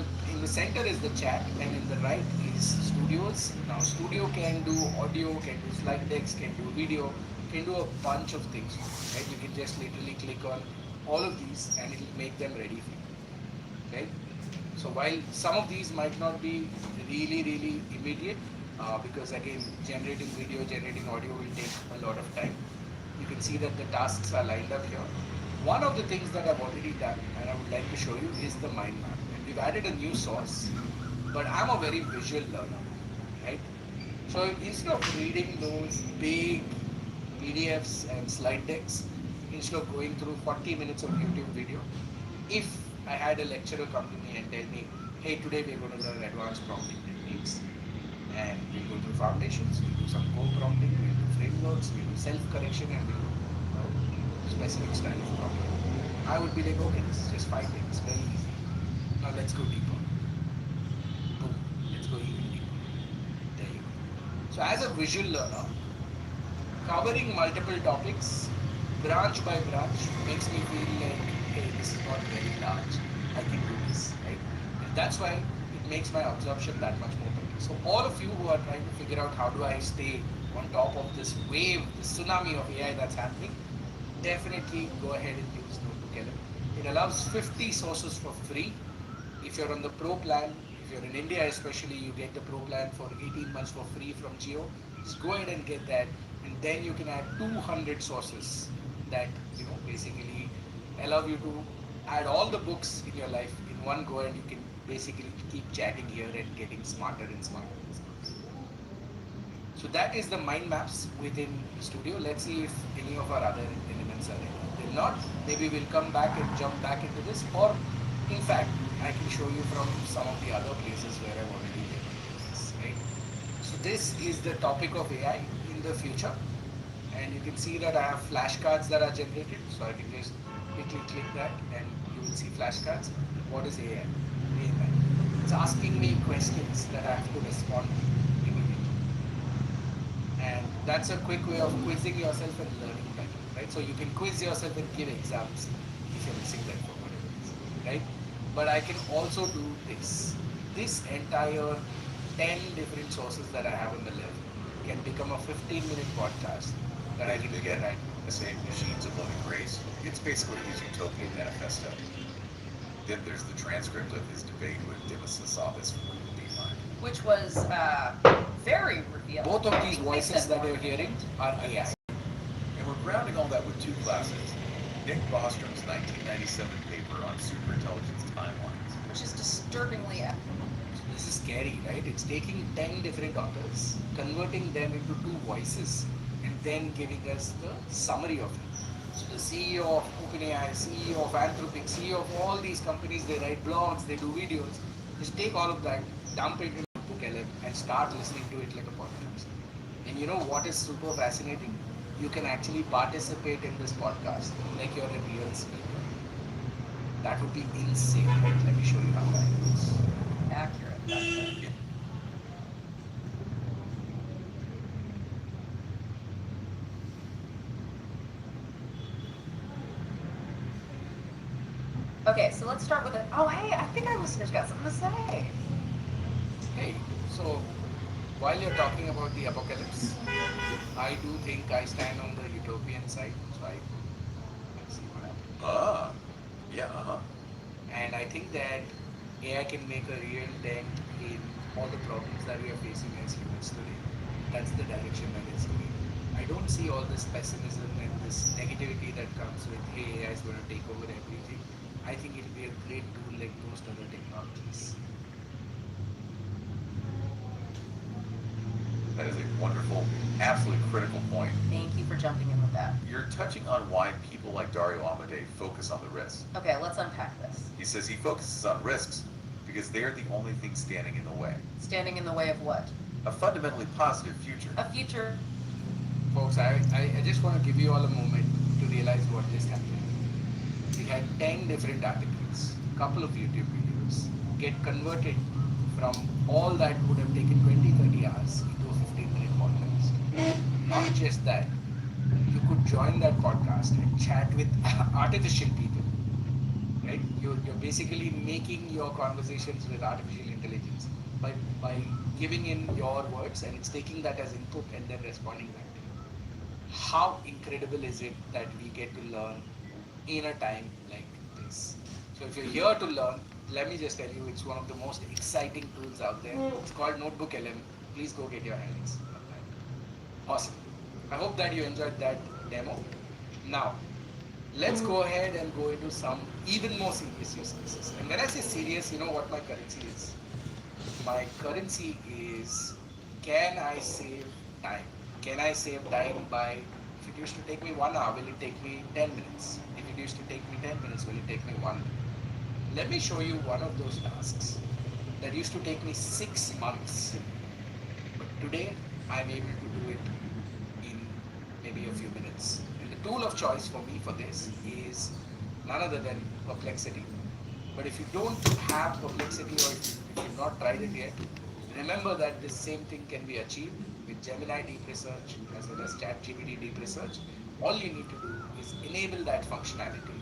Speaker 1: the center is the chat, and in the right is studios. Now studio can do audio, can do slide decks, can do video, can do a bunch of things, right? You can just literally click on all of these and it will make them ready for you, right? So while some of these might not be really immediate, because again, generating video, generating audio will take a lot of time. You can see that the tasks are lined up here. One of the things that I've already done and I would like to show you is the mind map. And we've added a new source, but I'm a very visual learner, right? So instead of reading those big PDFs and slide decks, instead of going through 40 minutes of YouTube video, if I had a lecturer come to me and tell me, hey, today we're going to learn advanced prompting techniques, and we'll go through foundations, we'll do some co-prompting, we'll do frameworks, we'll do self-correction, and we'll do specific style of prompting. I would be like, okay, this is just 5 things, very easy. Now let's go deeper. Boom, let's go even deeper. There you go. So as a visual learner, covering multiple topics, branch by branch, makes me feel like, hey, this is not very large. I can do this, right? And that's why it makes my absorption that much more better. So all of you who are trying to figure out how do I stay on top of this wave, this tsunami of AI that's happening, definitely go ahead and use Notebook LM. It allows 50 sources for free. If you're on the Pro plan, if you're in India especially, you get the Pro plan for 18 months for free from Geo. Just go ahead and get that, and then you can add 200 sources that basically allow you to add all the books in your life in one go, and you can basically keep chatting here and getting smarter and smarter and smarter. So that is the mind maps within Studio. Let's see if any of our other elements are there. If not, maybe we'll come back and jump back into this, or in fact, I can show you from some of the other places where I've already been this, right? So this is the topic of AI in the future, and you can see that I have flashcards that are generated. So I can just quickly click that, and you will see flashcards. What is AI? AI. It's asking me questions that I have to respond to immediately. And that's a quick way of quizzing yourself and learning better, right? So you can quiz yourself and give exams if you're missing that for whatever reason, right? But I can also do this. This entire 10 different sources that I have on the left can become a 15-minute podcast that I can
Speaker 5: Again,
Speaker 1: write.
Speaker 5: the same machines of loving grace. It's basically his utopian manifesto. Then there's the transcript of his debate with Dimas Office from Google DeepMind.
Speaker 6: Which was very revealing.
Speaker 1: Both of these voices that you're hearing are AI.
Speaker 5: And we're grounding all that with two classes. Nick Bostrom's 1997 paper on superintelligence timelines.
Speaker 6: Which is disturbingly accurate.
Speaker 1: This is scary, right? It's taking 10 different authors, converting them into two voices, and then giving us the summary of it. So the CEO of OpenAI, CEO of Anthropic, CEO of all these companies, they write blogs, they do videos. Just take all of that, dump it into Book LM, and start listening to it like a podcast. And you know what is super fascinating? You can actually participate in this podcast like you're a real speaker. That would be insane, right? Let me show you how that goes.
Speaker 6: Accurate. That's it. Okay, so let's start with it. Oh, hey, I think our listeners got something to say.
Speaker 1: Hey, so while you're talking about the apocalypse, I do think I stand on the utopian side. So let's see what happens.
Speaker 5: Yeah,
Speaker 1: And I think that AI can make a real dent in all the problems that we are facing as humans today. That's the direction that it's going. I don't see all this pessimism and this negativity that comes with, hey, AI is going to take over everything. I think it'll be a great tool like most other technologies.
Speaker 5: that is a wonderful, absolutely critical point.
Speaker 6: Thank you for jumping in with that.
Speaker 5: You're touching on why people like Dario Amodei focus on the risks.
Speaker 6: Okay, let's unpack this.
Speaker 5: He says he focuses on risks because they're the only thing standing in the way.
Speaker 6: Standing in the way of what?
Speaker 5: A fundamentally positive future.
Speaker 6: A future.
Speaker 1: Folks, I just want to give you all a moment to realize what just happened. We had 10 different articles, couple of YouTube videos, get converted from all that would have taken 20-30 hours into a 15-minute podcast. Not just that, you could join that podcast and chat with artificial people, right? You're basically making your conversations with artificial intelligence by giving in your words, and it's taking that as input and then responding back to you. How incredible is it that we get to learn in a time like this? So if you're here to learn, let me just tell you, it's one of the most exciting tools out there. It's called Notebook LM. Please go get your hands on that. Awesome. I hope that you enjoyed that demo. Now, let's go ahead and go into some even more serious use cases. And when I say serious, you know what my currency is? My currency is, can I save time? Can I save time by, if it used to take me 1 hour, will it take me 10 minutes? If it used to take me 10 minutes, will it take me 1 minute? Let me show you one of those tasks that used to take me 6 months. But today, I'm able to do it in maybe a few minutes. And the tool of choice for me for this is none other than Perplexity. But if you don't have Perplexity or if you've not tried it yet, remember that this same thing can be achieved with Gemini Deep Research as well as ChatGPT Deep Research. All you need to do is enable that functionality.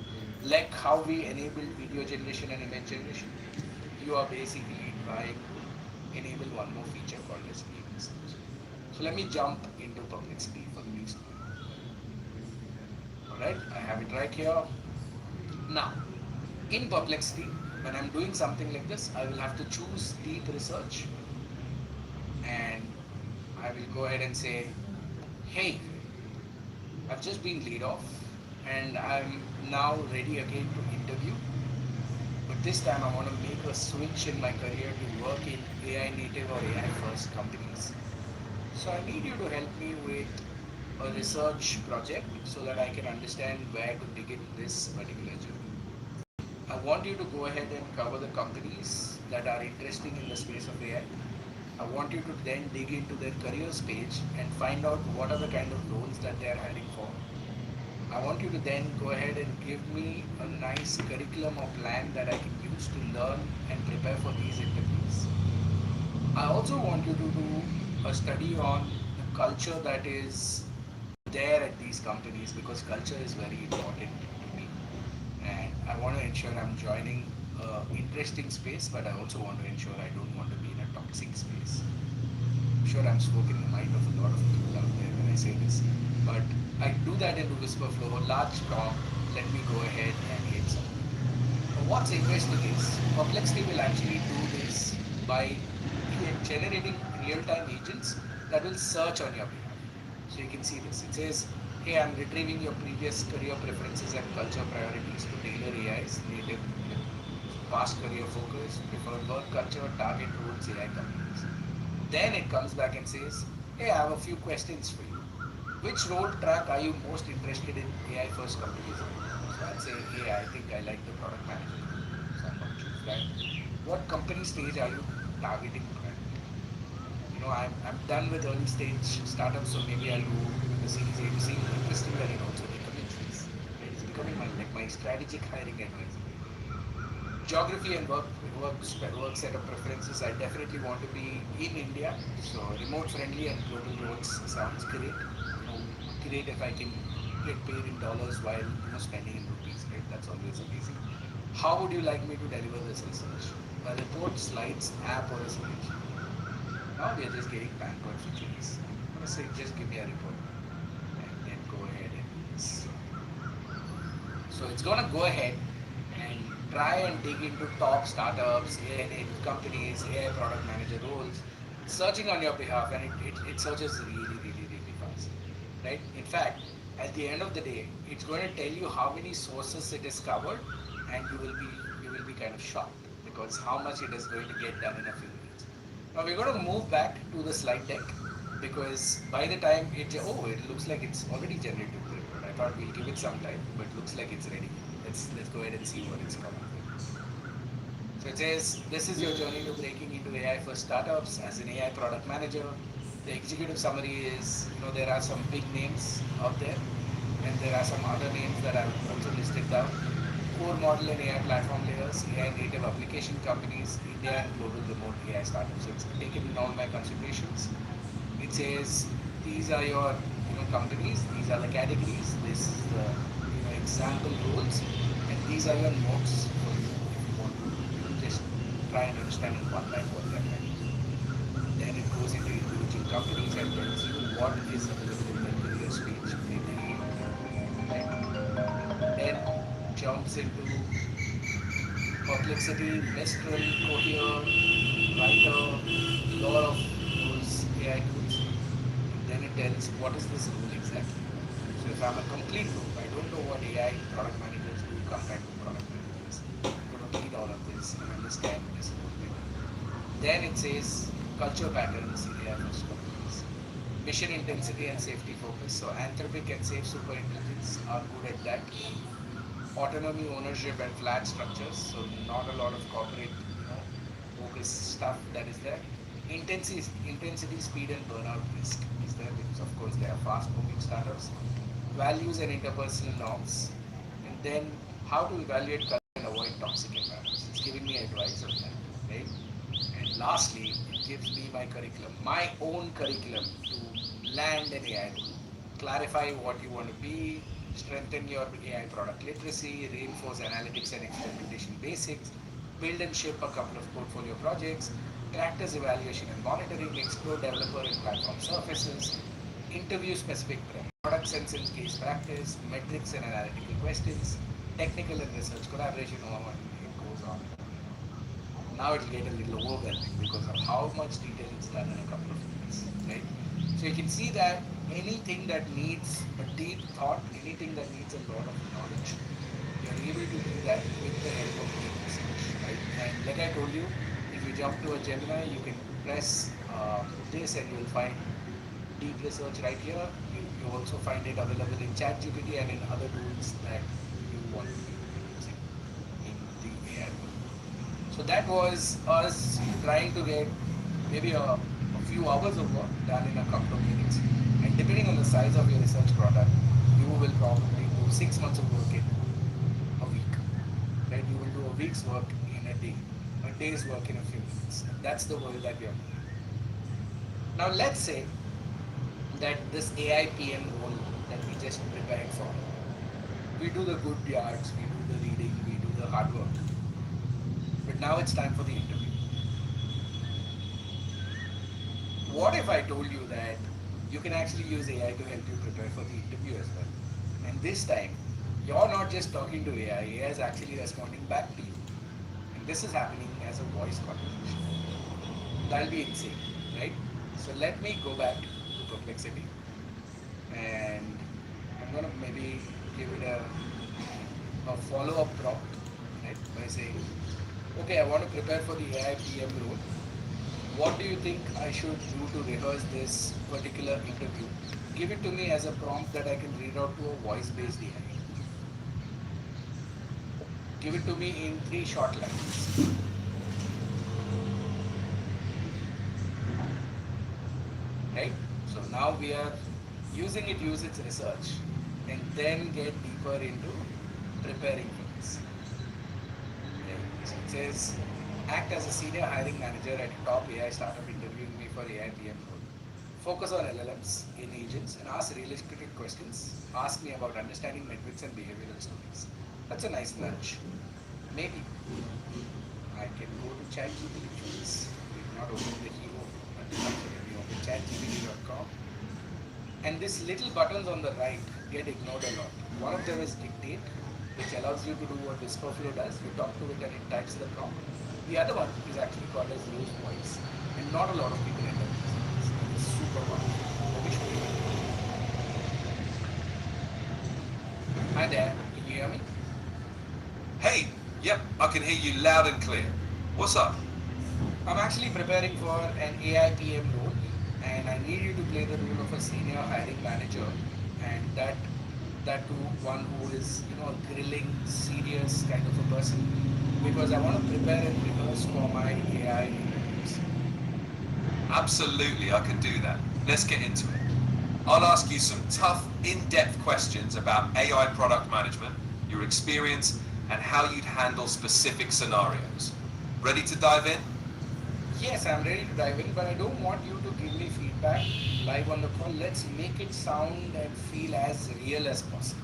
Speaker 1: Like how we enabled video generation and image generation, you are basically trying to enable one more feature called as deep research. So let me jump into Perplexity for the next one. Alright, I have it right here. Now, in Perplexity, when I'm doing something like this, I will have to choose deep research and I will go ahead and say, hey, I've just been laid off and I'm now ready again to interview. But this time I want to make a switch in my career to work in AI native or AI first companies. So I need you to help me with a research project so that I can understand where to begin this particular journey. I want you to go ahead and cover the companies that are interesting in the space of AI. I want you to then dig into their careers page and find out what are the kind of roles that they are hiring for. I want you to then go ahead and give me a nice curriculum or plan that I can use to learn and prepare for these interviews. I also want you to do a study on the culture that is there at these companies because culture is very important to me. And I want to ensure I'm joining an interesting space, but I also want to ensure I don't want to be in a toxic space. I'm sure I'm smoking the mind of a lot of people out there when I say this, but I do that into whisper flow, large prompt, let me go ahead and hit something. But what's interesting is Perplexity will actually do this by generating real-time agents that will search on your behalf. So you can see this. It says, hey, I'm retrieving your previous career preferences and culture priorities to tailor AI's native past career focus, preferred work culture, target roles, AI companies. Then it comes back and says, hey, I have a few questions for you. Which role track are you most interested in AI first companies? So I'll say, hey, I think I like the product manager. So I'm going to choose that. What company stage are you targeting currently? I'm done with early stage startups, so maybe I'll go with the Series A to C. Interesting that it also recommends this. It's becoming my strategic hiring advisor. Geography and work setup preferences. I definitely want to be in India, so remote friendly and global roles sounds great. Great if I can get paid in dollars while spending in rupees. Right, that's always amazing. How would you like me to deliver this research? A report, slides, app, or a spreadsheet? Now we are just getting pampered for chilies. I'm gonna say just give me a report and then go ahead and do this. So it's gonna go ahead and try and dig into top startups, AI native companies, AI product manager roles, searching on your behalf, and it searches really fast. Right? In fact, at the end of the day, it's going to tell you how many sources it is covered, and you will be kind of shocked because how much it is going to get done in a few minutes. Now we're going to move back to the slide deck because by the time it looks like it's already generated the report. I thought we'll give it some time, but looks like it's ready. Let's go ahead and see what it's coming with. So it says this is your journey to breaking into AI for startups as an AI product manager. The executive summary is there are some big names out there, and there are some other names that I've also listed down. Core model and AI platform layers, AI native application companies, India and global remote AI startups. So it's taken in all my considerations. It says these are your companies, these are the categories, this is the example roles, and these are your notes for you if you want to just try and understand in one line what that means. Then it goes into individual companies and tells you what is available in their careers page. Right? Then jumps into Perplexity, Mistral, Cohere, Writer, lot of those AI tools. And then it tells what is this rule exactly. So if I'm a complete noob, I don't know what AI product managers do compared to product managers. I'm going to read all of this and understand this whole thing. Then it says culture patterns in AI first companies. Mission intensity and safety focus. So Anthropic and Safe Superintelligence are good at that. Autonomy, ownership, and flat structures. So not a lot of corporate, focus stuff that is there. Intensity, speed, and burnout risk is there because of course they are fast-moving startups. Values and interpersonal norms, and then how to evaluate color and avoid toxic environments. It's giving me advice on that, right? And lastly, it gives me my own curriculum to land an AI tool, clarify what you want to be, strengthen your AI product literacy, reinforce analytics and experimentation basics, build and ship a couple of portfolio projects, practice evaluation and monitoring, explore developer and platform surfaces, interview specific product sense and case practice, metrics and analytical questions, technical and research collaboration, and it goes on. Now it'll get a little overwhelming because of how much detail it's done in a couple of minutes, right? So you can see that anything that needs a deep thought, anything that needs a lot of knowledge, you're able to do that with the help of deep research, right? And like I told you, if you jump to a Gemini, you can press this and you'll find deep research right here. You also find it available in ChatGPT and in other tools that you want to be using in the AI world. So that was us trying to get maybe a few hours of work done in a couple of minutes. And depending on the size of your research product, you will probably do 6 months of work in a week. Right? You will do a week's work in a day, a day's work in a few minutes. And that's the world that we are in. Now let's say that this AI PM role that we just prepared for, we do the good yards, we do the reading, we do the hard work. But now it's time for the interview. What if I told you that you can actually use AI to help you prepare for the interview as well? And this time, you're not just talking to AI, AI is actually responding back to you. And this is happening as a voice conversation. That'll be insane, right? So let me go back to Perplexity and I'm gonna maybe give it a follow-up prompt, right? By saying, okay, I want to prepare for the AI PM role. What do you think I should do to rehearse this particular interview? Give it to me as a prompt that I can read out to a voice-based AI. Give it to me in 3 short lines. Right? So now we are using it, use its research, and then get deeper into preparing for this. Okay. So it says, act as a senior hiring manager at a top AI startup interviewing me for AI PM role. Focus on LLMs in agents and ask realistic questions. Ask me about understanding metrics and behavioral stories. That's a nice nudge. Maybe I can go to ChatGPT for this. We've not opened the hero until we open ChatGPT.com. And these little buttons on the right get ignored a lot. One of them is dictate, which allows you to do what WhisperFlow does. You talk to it and it types the prompt. The other one is actually called as use voice. And not a lot of people end up using this. It's super powerful. Let me show you. Hi there, can you hear me?
Speaker 7: Hey, yep, I can hear you loud and clear. What's up?
Speaker 1: I'm actually preparing for an AI PM role and I need you to play the role of a senior hiring manager and that to one who is, a grilling, serious kind of a person because I want to prepare and rehearse for my AI interviews.
Speaker 7: Absolutely, I can do that. Let's get into it. I'll ask you some tough, in-depth questions about AI product management, your experience, and how you'd handle specific scenarios. Ready to dive in?
Speaker 1: Yes, I'm ready to dive in, but I don't want you to give me feedback live on the call. Let's make it sound and feel as real as possible.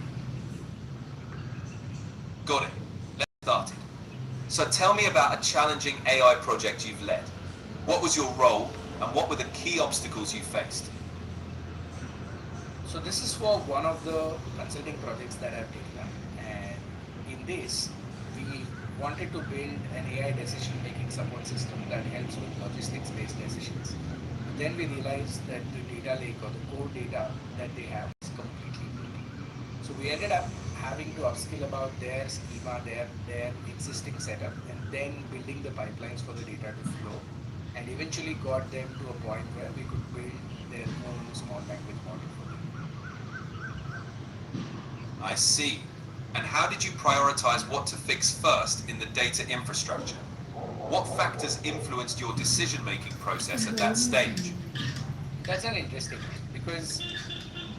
Speaker 7: Got it. Let's start it. So tell me about a challenging AI project you've led. What was your role, and what were the key obstacles you faced?
Speaker 1: So this is for one of the consulting projects that I've taken up, and in this, we wanted to build an AI decision-making support system that helps with logistics-based decisions. Then we realized that the data lake or the core data that they have is completely broken. So we ended up having to upskill about their schema, their existing setup, and then building the pipelines for the data to flow, and eventually got them to a point where we could build their own small language model for them.
Speaker 7: I see. And how did you prioritize what to fix first in the data infrastructure? What factors influenced your decision-making process at that stage?
Speaker 1: That's an interesting one because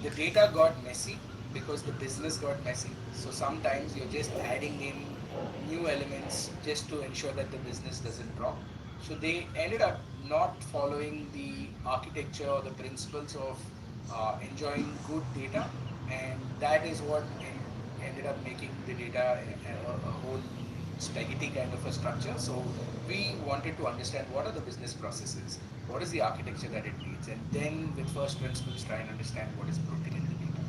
Speaker 1: the data got messy because the business got messy. So sometimes you're just adding in new elements just to ensure that the business doesn't drop. So they ended up not following the architecture or the principles of enjoying good data, and that is what ended up making the data a whole spaghetti kind of a structure. So we wanted to understand what are the business processes, what is the architecture that it needs, and then with first principles try and understand what is broken in the data.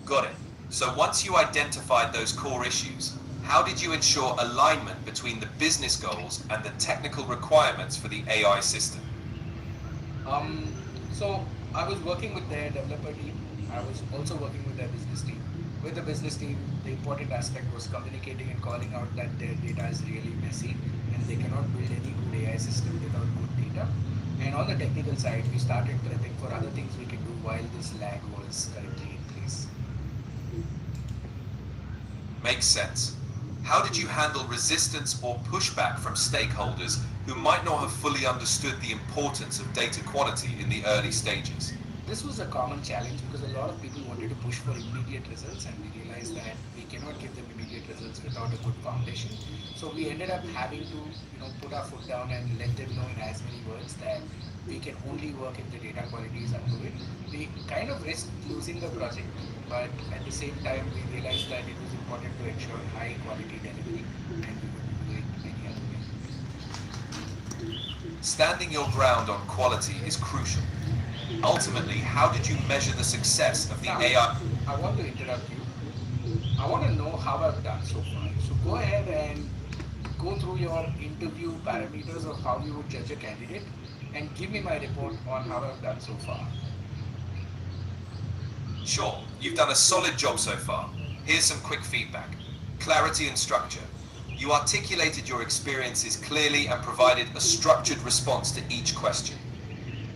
Speaker 7: Got it. So once you identified those core issues, how did you ensure alignment between the business goals and the technical requirements for the AI system?
Speaker 1: So I was working with their developer team. I was also working with their business team. With the business team, the important aspect was communicating and calling out that their data is really messy and they cannot build any good AI system without good data. And on the technical side, we started prepping for other things we could do while this lag was currently in place.
Speaker 7: Makes sense. How did you handle resistance or pushback from stakeholders who might not have fully understood the importance of data quality in the early stages?
Speaker 1: This was a common challenge because a lot of people wanted to push for immediate results, and we realized that we cannot give them immediate results without a good foundation. So we ended up having to, put our foot down and let them know in as many words that we can only work if the data quality is up to it. We kind of risked losing the project, but at the same time we realized that it was important to ensure high quality delivery, and we wouldn't do it any other way.
Speaker 7: Standing your ground on quality is crucial. Ultimately, how did you measure the success of the
Speaker 1: Now,
Speaker 7: AI?
Speaker 1: I want to interrupt you. I want to know how I've done so far. So go ahead and go through your interview parameters of how you would judge a candidate and give me my report on how I've done so far.
Speaker 7: Sure, you've done a solid job so far. Here's some quick feedback. Clarity and structure. You articulated your experiences clearly and provided a structured response to each question.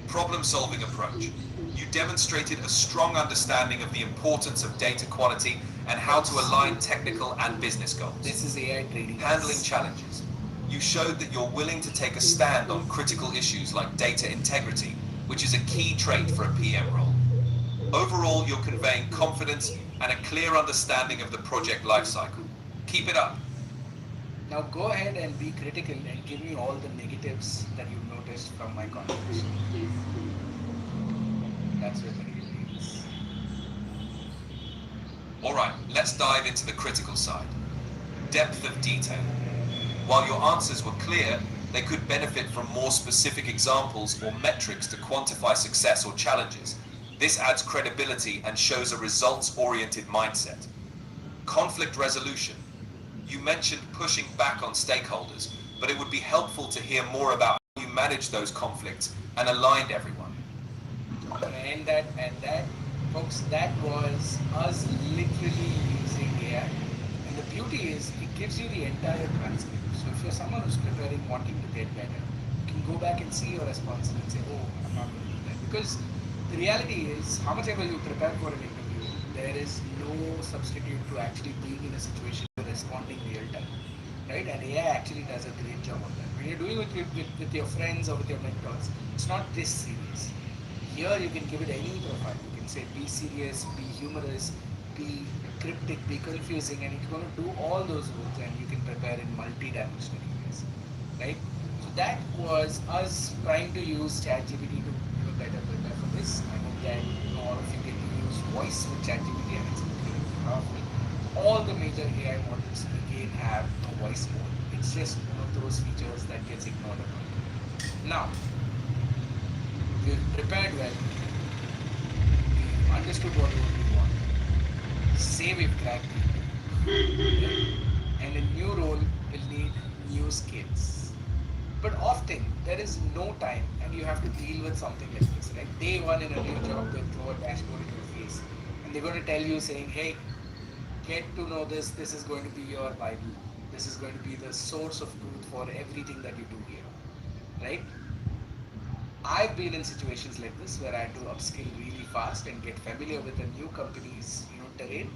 Speaker 7: Problem-solving approach. You demonstrated a strong understanding of the importance of data quality and how to align technical and business goals.
Speaker 1: This is AI training.
Speaker 7: Handling challenges. You showed that you're willing to take a stand on critical issues like data integrity, which is a key trait for a PM role. Overall, you're conveying confidence and a clear understanding of the project lifecycle. Keep it up.
Speaker 1: Now go ahead and be critical and give me all the negatives that you've noticed from my conversation. That's what negative means.
Speaker 7: Alright, let's dive into the critical side. Depth of detail. While your answers were clear, they could benefit from more specific examples or metrics to quantify success or challenges. This adds credibility and shows a results-oriented mindset. Conflict resolution. You mentioned pushing back on stakeholders, but it would be helpful to hear more about how you managed those conflicts and aligned everyone.
Speaker 1: And that, folks, that was us literally using AI. And the beauty is, it gives you the entire transcript. So if you're someone who's preparing, wanting to get better, you can go back and see your responses and say, oh, I'm not going to do that. Because the reality is, how much ever you prepare for an interview, there is no substitute to actually being in a situation where responding real time, right? And AI actually does a great job of that. When you're doing it with your friends or with your mentors, it's not this serious. Here you can give it any profile. You can say be serious, be humorous, be cryptic, be confusing, and it's going to do all those roles, and you can prepare in multi-dimensional ways, right? So that was us trying to use ChatGPT to better prepare for this. I hope that all of you get to use voice with ChatGPT, and it's incredibly powerful. All the major AI models again have a voice mode. It's just one of those features that gets ignored a lot. Now, we've prepared well, we understood what we want, say we've cracked it, and a new role will need new skills. But often there is no time and you have to deal with something like this. Like day one in a new job, they'll throw a dashboard in your face and they're going to tell you saying, hey, get to know this, this is going to be your Bible. This is going to be the source of truth for everything that you do here, right? I've been in situations like this where I had to upskill really fast and get familiar with the new company's terrain.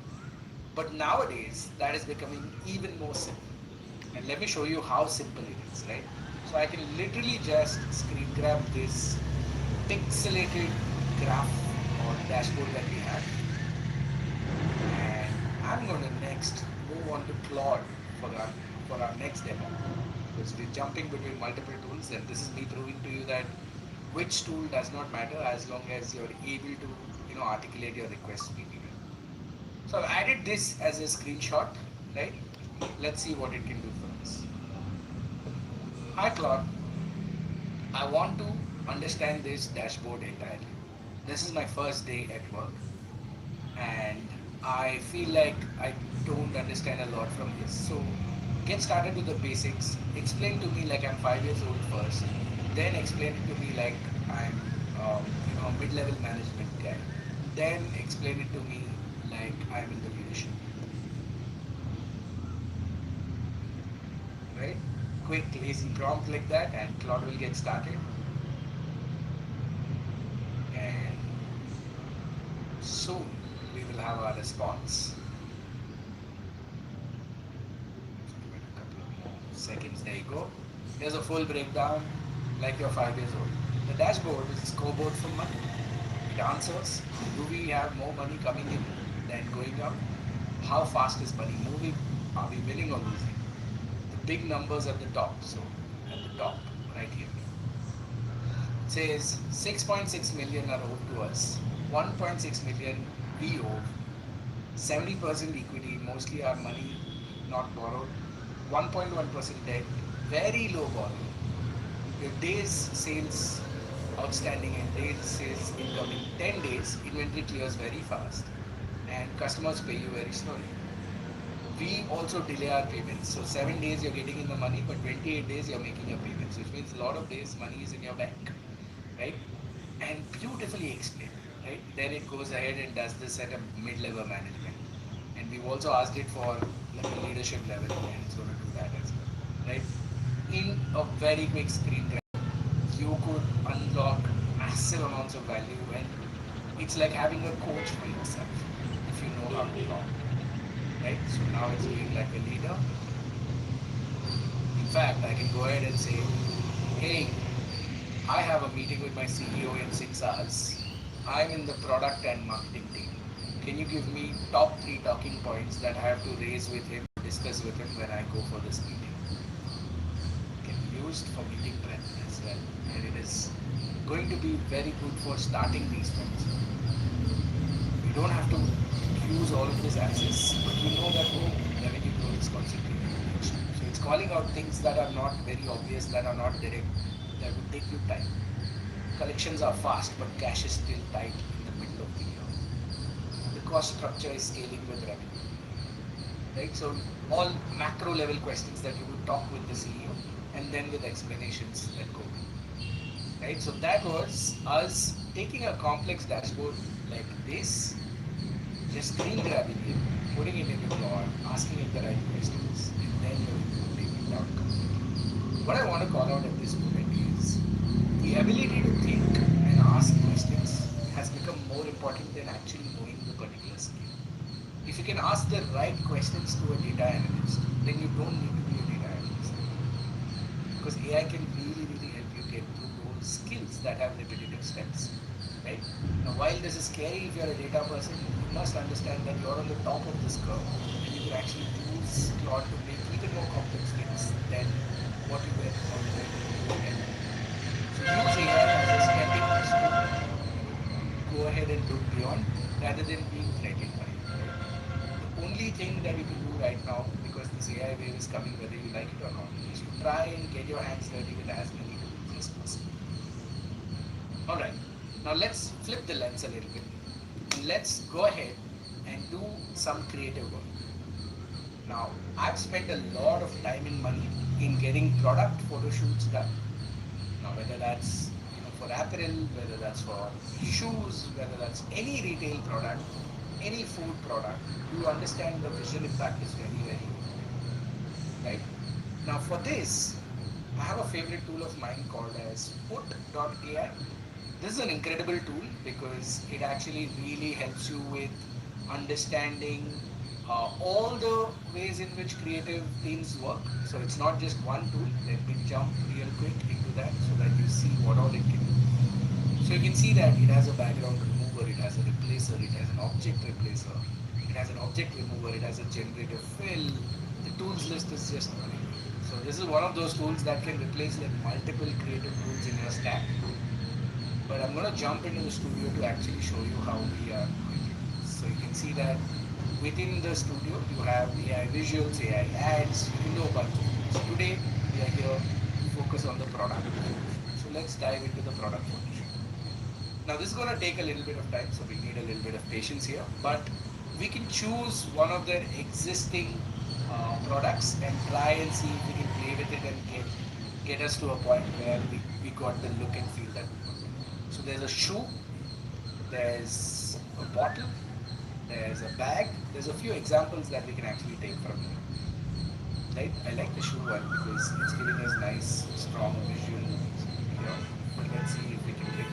Speaker 1: But nowadays that is becoming even more simple. And let me show you how simple it is, right? So I can literally just screen grab this pixelated graph or dashboard that we have, next move on to Claude for our next demo. Because we're jumping between multiple tools, and this is me proving to you that which tool does not matter as long as you're able to articulate your request speedily. So I've added this as a screenshot, right? Let's see what it can do for us. Hi Claude, I want to understand this dashboard entirely. This is my first day at work and I feel like I don't understand a lot from this. So get started with the basics. Explain to me like I'm 5 years old first. Then explain it to me like I'm a mid-level management guy. Then explain it to me like I'm in the leadership. Right? Quick, lazy prompt like that, and Claude will get started. And soon we will have our response. Give it a couple of more seconds. There you go. Here's a full breakdown like you're 5 years old. The dashboard is a scoreboard for money. It answers, do we have more money coming in than going out? How fast is money moving? Are we winning or losing? The big numbers at the top. So at the top, right here. It says 6.6 million are owed to us. 1.6 million we owe. 70% equity, mostly our money not borrowed. 1.1% debt, very low borrowing. Your days sales outstanding and days sales incoming 10 days, inventory clears very fast and customers pay you very slowly. We also delay our payments. So 7 days you're getting in the money, but 28 days you're making your payments, which means a lot of days money is in your bank, right? And beautifully explained, right? Then it goes ahead and does this at a mid-level management. And we've also asked it for like a leadership level, and it's going to do that as well, right? In a very quick screen grab, you could unlock massive amounts of value, and it's like having a coach for yourself if you know how to talk, right? So now it's doing like a leader. In fact, I can go ahead and say, hey, I have a meeting with my CEO in 6 hours. I'm in the product and marketing team. Can you give me top 3 talking points that I have to raise with him, discuss with him when I go for this meeting? Can be used for meeting prep as well, and it is going to be very good for starting these things. You don't have to use all of this access, but you know that revenue growth is constantly reduced. So it's calling out things that are not very obvious, that are not direct, that would take you time. Collections are fast, but cash is still tight in the middle of the year. The cost structure is scaling with revenue. Right? So all macro level questions that you would talk with the CEO, and then with explanations that go. Right? So that was us taking a complex dashboard like this, just screen grabbing it, putting it into Claude, asking it the right questions, and then you're taking it out completely. What I want to call out at this moment is the ability to think and ask questions has become more important than actually knowing the particular skill. If you can ask the right questions to a data analyst, then you don't need to be a data analyst. Because AI can really help you get through those skills that have repetitive steps. Right? Now, while this is scary if you're a data person, you must understand that you're on the top of this curve and you can actually use Claude to make even more complex things than what you were already doing. So use AI as a stepping stone. Go ahead and look beyond rather than being threatened by it. Right? The only thing that you can do right now, because this AI wave is coming whether you like it or not, is to try and get your hands dirty with as many tools as possible. Alright. Now let's flip the lens a little bit and let's go ahead and do some creative work. Now I've spent a lot of time and money in getting product photo shoots done. Now whether that's for apparel, whether that's for shoes, whether that's any retail product, any food product, you understand the visual impact is very good. Right? Now for this, I have a favorite tool of mine called as put.ai. This is an incredible tool because it actually really helps you with understanding all the ways in which creative teams work. So it's not just one tool. Let me jump real quick into that so that you see what all it can do. So you can see that it has a background remover, it has a replacer, it has an object replacer, it it has an object remover, it has a generator fill. The tools list is just money. So this is one of those tools that can replace like multiple creative tools in your stack. But I'm going to jump into the studio to actually show you how we are going to do this. So you can see that within the studio you have AI visuals, AI ads, you can do a bunch of things. So today we are here to focus on the product. So let's dive into the product Photoshop. Now this is going to take a little bit of time, so we need a little bit of patience here. But we can choose one of their existing products and try and see if we can play with it and get us to a point where we got the look and feel that we want. So there's a shoe, there's a bottle, there's a bag, there's a few examples that we can actually take from here. Right? I like the shoe one because it's giving us nice, strong visual here. But let's see if we can pick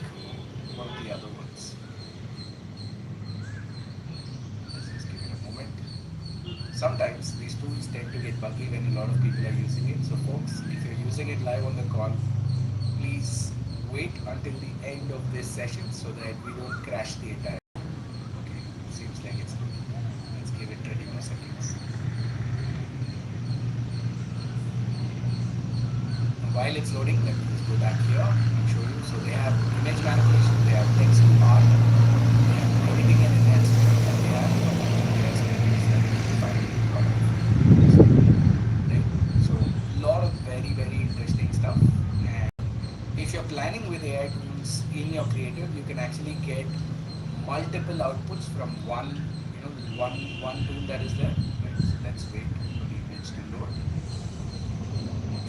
Speaker 1: one of the other ones. Let's just give it a moment. Sometimes these tools tend to get buggy when a lot of people are using it. So folks, if you're using it live on the call, please wait until the end of this session so that we don't crash the entire. Okay, seems like it's good. Let's give it 20 more seconds. While it's loading, let me just go back here and show you. So they have image manipulation, they have text and art, they have editing and enhancement, and they have right? So a lot of very, very interesting stuff. And if you're planning with AI tools in your creative, you can actually get multiple outputs from one, one tool that is there. Right? So let's wait for the image to load.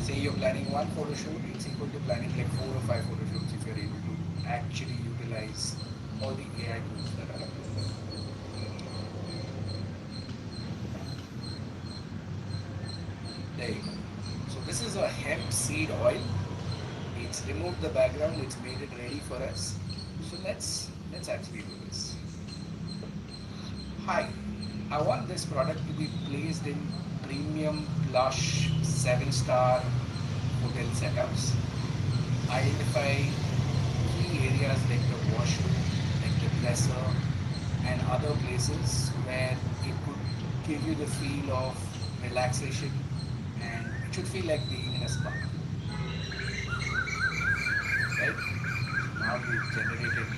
Speaker 1: Say you're planning one photo shoot, it's equal to planning like 4 or 5 photo shoots if you're able to actually utilize all the AI tools that are available. There you go. So this is a hemp seed oil. It's removed the background, it's made it ready for us. So let's actually do this. Hi, I want this product to be placed in premium plush 7-star hotel setups. Identify key areas like the washroom, like the dresser, and other places where it could give you the feel of relaxation, and it should feel like being in a spa. Right? Now we've generated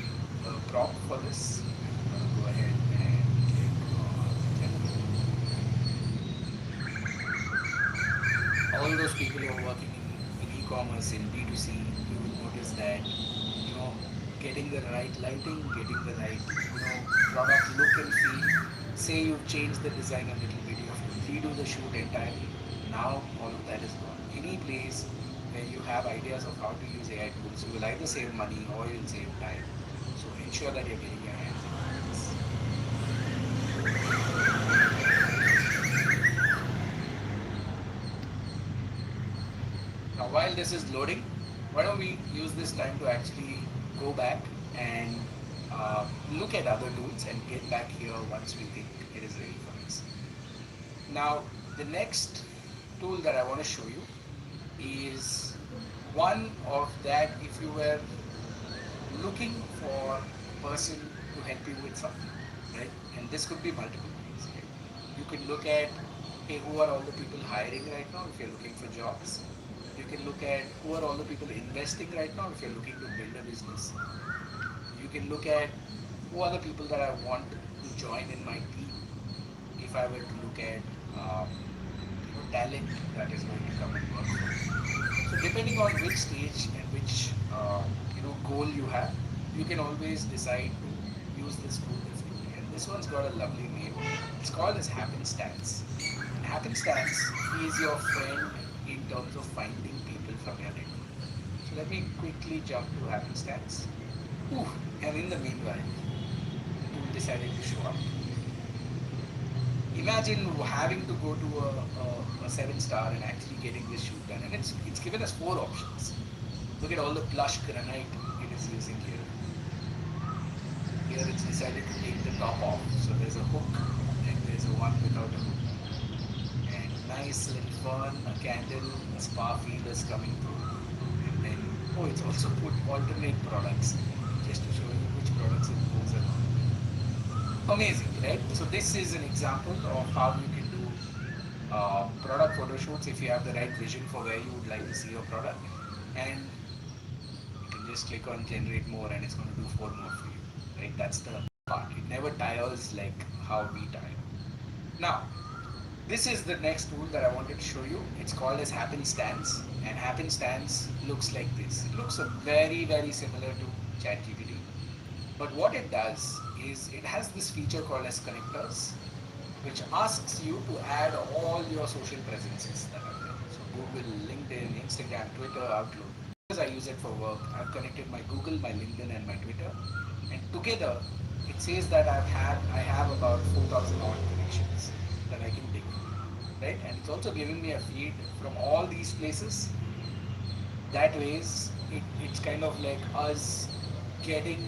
Speaker 1: a prompt for this. I'm going to go ahead and click on all those people who are working in e-commerce, in B2C, you will notice that, getting the right lighting, getting the right, product look and feel. Say you've changed the design a little bit, you have to redo the shoot entirely. Now all of that is gone. Any place where you have ideas of how to use AI tools, you will either save money or you'll save time. So ensure that you're getting your hands on this. Now while this is loading, why don't we use this time to actually go back and look at other tools and get back here once we think it is ready for us. Now the next tool that I want to show you is one of that if you were looking for a person to help you with something, right? And this could be multiple things. Right? You could look at, hey, who are all the people hiring right now if you're looking for jobs? You can look at who are all the people investing right now if you're looking to build a business. You can look at who are the people that I want to join in my team if I were to look at talent that is going to come and work for me. So depending on which stage and which goal you have, you can always decide to use this tool differently. And this one's got a lovely name. It's called as happenstance. And happenstance is your friend in terms of finding people from your network. So let me quickly jump to happenstance. And in the meanwhile, the tool decided to show up. Imagine having to go to a 7-star and actually getting this shoot done. And it's given us 4 options. Look at all the plush granite it is using here. Here it's decided to take the top off. So there's a hook and there's a one without a hook. And nice little fern, a candle, a spa feel is coming through. And then, it's also put alternate products just to show you which products it goes along. Amazing, right? So this is an example of how you can do product photo shoots if you have the right vision for where you would like to see your product, and you can just click on generate more and it's going to do 4 more for you, right? That's the part. It never tires like how we tire. Now, this is the next tool that I wanted to show you. It's called as happenstance, and happenstance looks like this. It looks very similar to ChatGPT, but what it does is it has this feature called as connectors, which asks you to add all your social presences that are there. So Google, LinkedIn, Instagram, Twitter, Outlook. Because I use it for work, I've connected my Google, my LinkedIn, and my Twitter, and together it says that I have about 4,000 odd connections that I can dig, right? And it's also giving me a feed from all these places. That ways, it's kind of like us getting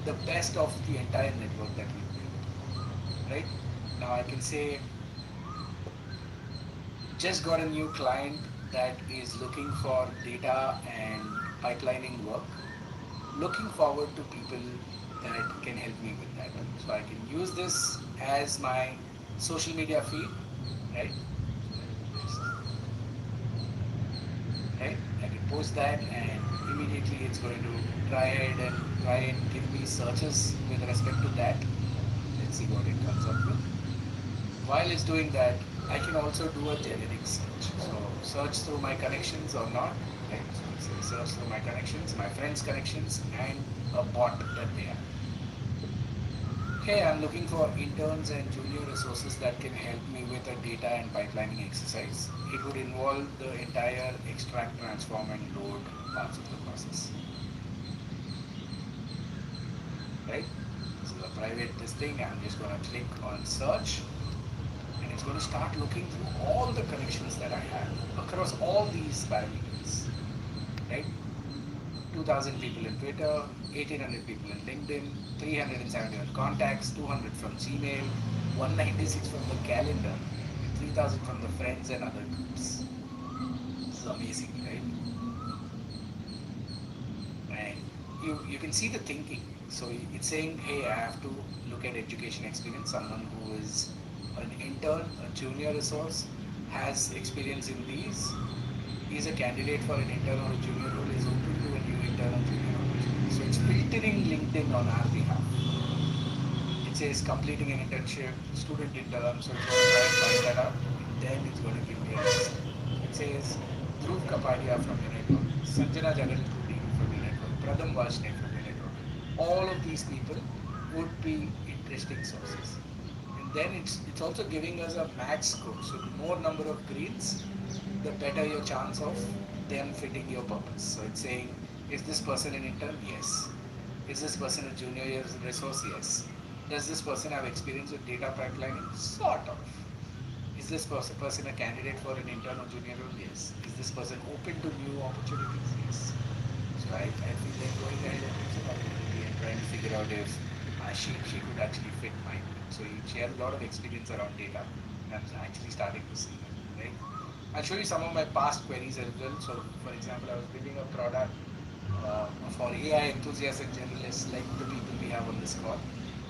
Speaker 1: the best of the entire network that we built, right? Now I can say, just got a new client that is looking for data and pipelining work. Looking forward to people that can help me with that. So I can use this as my social media feed, right? Right? I can post that and immediately it's going to try and give me searches with respect to that. Let's see what it comes up with. While it's doing that, I can also do a generic search. So search through my connections or not. Right? So it's search through my connections, my friends' connections, and a bot that they have. Okay, I'm looking for interns and junior resources that can help me with a data and pipelining exercise. It would involve the entire extract, transform, and load parts of the process. Right? This is a private this thing. I'm just going to click on search, and it's going to start looking through all the connections that I have across all these parameters. Right? 2,000 people in Twitter, 1,800 people in LinkedIn, 371 contacts, 200 from Gmail, 196 from the calendar, and 3,000 from the friends and other groups. This is amazing, right? And you can see the thinking. So it's saying, hey, I have to look at education experience, someone who is an intern, a junior resource, has experience in these, is a candidate for an intern or a junior role, is open to a new intern or junior opportunity. So it's filtering LinkedIn on our behalf. It says completing an internship, student intern, so it's going to try and find that out. And then it's going to give me a list. It says Dhruv Kapadia from the network, Sanjana Jagannath from the network, Pradam Vashne from the network. All of these people would be interesting sources. And then it's also giving us a match score. So the more number of greens, the better your chance of them fitting your purpose. So it's saying, is this person an intern? Yes. Is this person a junior resource? Yes. Does this person have experience with data pipelining? Sort of. Is this person a candidate for an intern or junior role? Yes. Is this person open to new opportunities? Yes. So I feel like going ahead and looking an opportunity and trying to figure out if she could actually fit mine. So she has a lot of experience around data, and I'm actually starting to see that, right? I'll show you some of my past queries as well. So, for example, I was building a product for AI enthusiasts and generalists like the people we have on this call,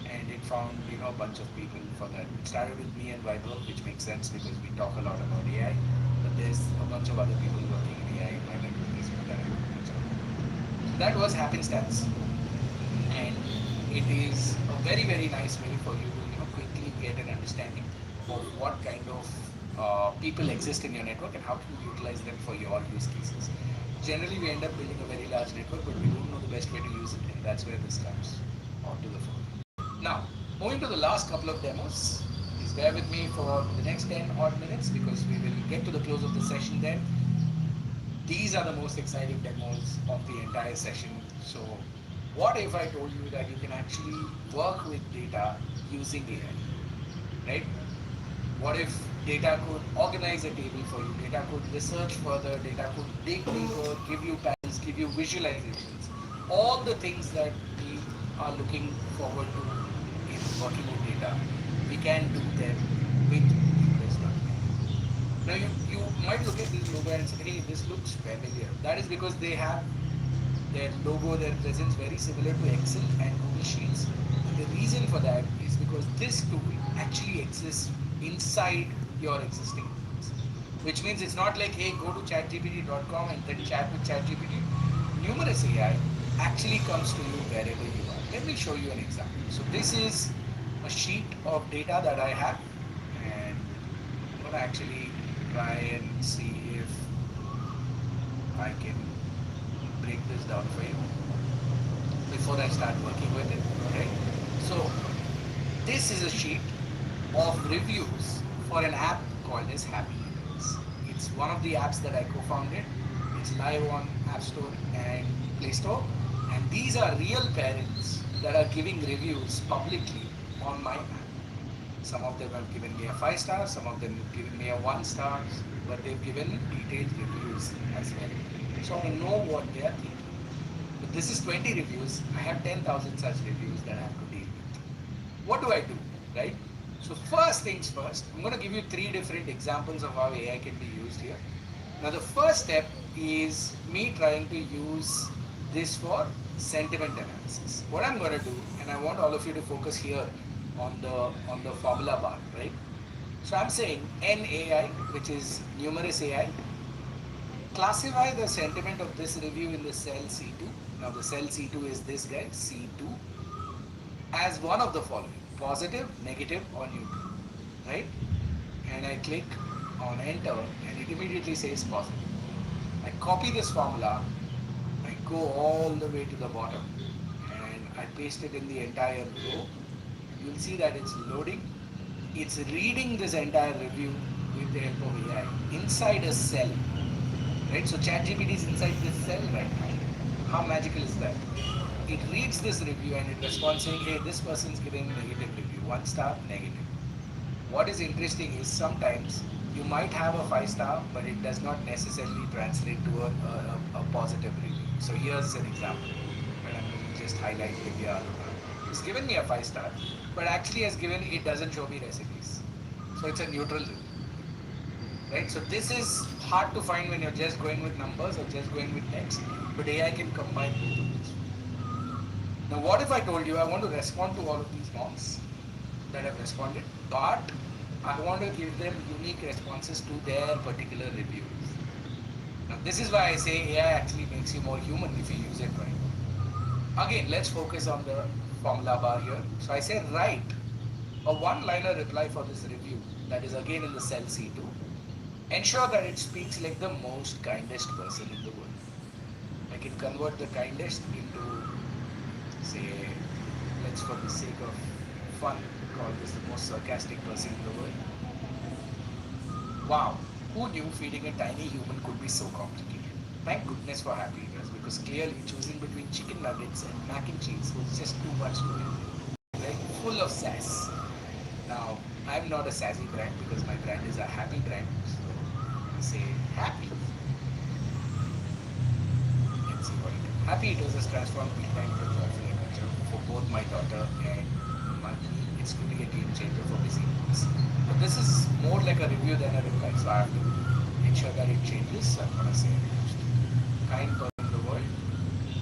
Speaker 1: and it found a bunch of people for that. It started with me and Vaibhav, which makes sense because we talk a lot about AI, but there's a bunch of other people working in AI in my network as well that I don't much about. So that was happenstance, and it is a very nice way for you to quickly get an understanding of what kind of people exist in your network and how to utilize them for your use cases. Generally, we end up building a very large network, but we don't know the best way to use it, and that's where this comes onto the fore. Now, moving to the last couple of demos, please bear with me for the next 10 odd minutes because we will get to the close of the session then. These are the most exciting demos of the entire session. So, what if I told you that you can actually work with data using AI, right? What if data could organize a table for you, data could research further, data could dig deeper, give you patterns, give you visualizations, all the things that we are looking forward to in working with data, we can do them with Impress.ai. Now you might look at this logo and say, hey, this looks familiar. That is because they have their logo, their presence very similar to Excel and Google Sheets. And the reason for that is because this tool actually exists inside your existing tools. Which means it's not like, hey, go to chatgpt.com and then chat with ChatGPT. Numerous AI actually comes to you wherever you are. Let me show you an example. So this is a sheet of data that I have, and I'm going to actually try and see if I can break this down for you before I start working with it. Right? So this is a sheet of reviews for an app called as Happy Events. It's one of the apps that I co-founded. It's live on App Store and Play Store. And these are real parents that are giving reviews publicly on my app. Some of them have given me a 5-star, some of them have given me a 1-star, but they've given detailed reviews as well. So I know what they are thinking. But this is 20 reviews. I have 10,000 such reviews that I have to deal with. What do I do, right? So first things first, I'm going to give you 3 different examples of how AI can be used here. Now the first step is me trying to use this for sentiment analysis. What I'm going to do, and I want all of you to focus here on the formula bar, right? So I'm saying NAI, which is numerous AI, classify the sentiment of this review in the cell C2. Now the cell C2 is this guy, C2, as one of the following: positive, negative, or neutral, right? And I click on enter and it immediately says positive. I copy this formula, I go all the way to the bottom and I paste it in the entire row. You'll see that it's loading. It's reading this entire review with the help of AI inside a cell, right? So ChatGPT is inside this cell right now. How magical is that? It reads this review and it responds saying, hey, this person's giving negative review, 1-star, negative. What is interesting is sometimes you might have a 5-star, but it does not necessarily translate to a positive review. So here's an example, and I'm going to just highlight the other one. It's given me a 5-star, but actually has given, it doesn't show me recipes. So it's a neutral review, right? So this is hard to find when you're just going with numbers or just going with text, but AI can combine both of these. Now what if I told you I want to respond to all of these moms that have responded, but I want to give them unique responses to their particular reviews. Now this is why I say AI actually makes you more human if you use it right. Again, let's focus on the formula bar here. So I say write a 1-liner reply for this review that is again in the cell C2. Ensure that it speaks like the most kindest person in the world. I can convert the kindest into, say, let's for the sake of fun call this the most sarcastic person in the world. Wow, who knew feeding a tiny human could be so complicated? Thank goodness for Happy Eaters, because clearly choosing between chicken nuggets and mac and cheese was just too much to it. Like full of sass. Now, I'm not a sassy brand because my brand is a happy brand. So I say happy. Let's see what it is. Happy Eaters has transformed meal time into a joyful adventure for both my daughter and my me. It's going to be a game changer for busy moms. But this is more like a review than a reply, so I have to ensure that it changes. So I'm going to say kind person in the world.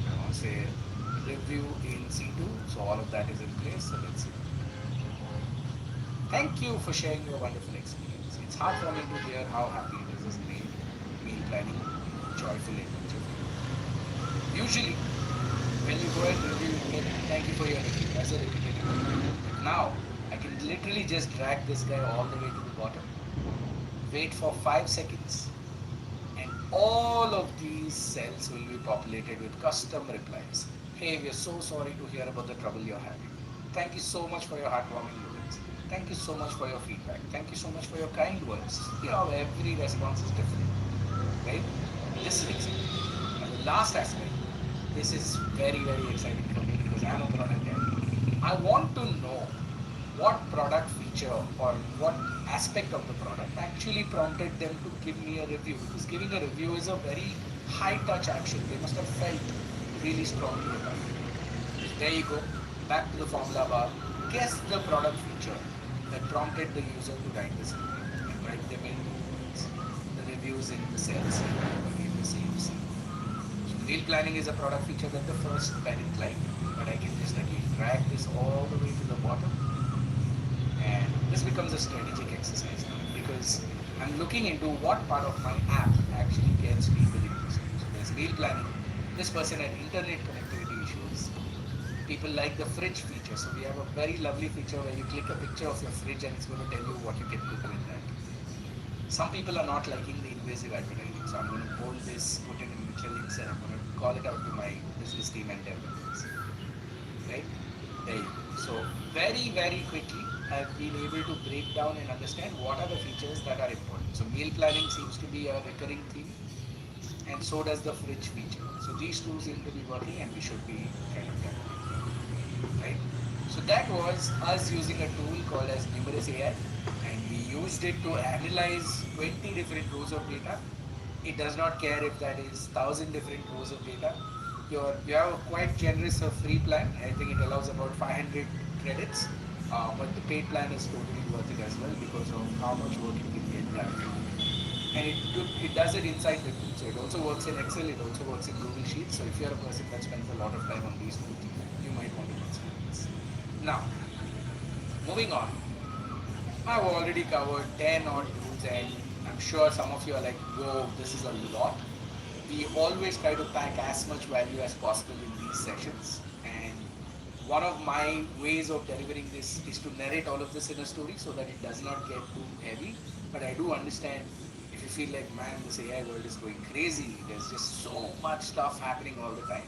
Speaker 1: I want to say review in C2, so all of that is in place. So let's see. Thank you for sharing your wonderful experience. It's hard for me to hear how happy it is made meal planning joyful adventure. Usually, when you go and review, you get thank you for your review. That's a repetitive review. Now, I can literally just drag this guy all the way to the bottom, wait for 5 seconds, and all of these cells will be populated with custom replies. Hey, we are so sorry to hear about the trouble you're having. Thank you so much for your heartwarming words. Thank you so much for your feedback. Thank you so much for your kind words. You know, every response is different, right? This is it. And the last aspect, this is very, very exciting for me because I'm a product guy. I want to know what product feature or what aspect of the product actually prompted them to give me a review, because giving a review is a very high touch action. They must have felt really strongly about it. So there you go, back to the formula bar. Guess the product feature that prompted the user to write this review and write them in the reviews in the cells again the same. So Wheel planning is a product feature that the first parent liked, but I can just again drag this all the way to the bottom, and this becomes a strategic exercise now because I'm looking into what part of my app actually gets people interested. So there's wheel planning. This person had internet connectivity issues. People like the fridge feature, so we have a very lovely feature where you click a picture of your fridge and it's going to tell you what you can cook with that. Some people are not liking the invasive advertising, so I'm going to hold this, put it in Michelin, and I'm going to call it out to my business team and developers. Right? There you go. So very, very quickly, I've been able to break down and understand what are the features that are important. So meal planning seems to be a recurring theme, and so does the fridge feature. So these two seem to be working, and we should be kind of done. Right? So that was us using a tool called as Numerous AI, and we used it to analyze 20 different rows of data. It does not care if that is 1,000 different rows of data. You have a quite generous free plan. I think it allows about 500 credits, but the paid plan is totally worth it as well because of how much work you can get done. And it does it inside the tool. So it also works in Excel, it also works in Google Sheets. So if you're a person that spends a lot of time on these tools, you might want to consider this. Now, moving on. I've already covered 10 odd tools, and I'm sure some of you are like, whoa, this is a lot. We always try to pack as much value as possible in these sessions, and one of my ways of delivering this is to narrate all of this in a story so that it does not get too heavy. But I do understand if you feel like, man, this AI world is going crazy, there's just so much stuff happening all the time.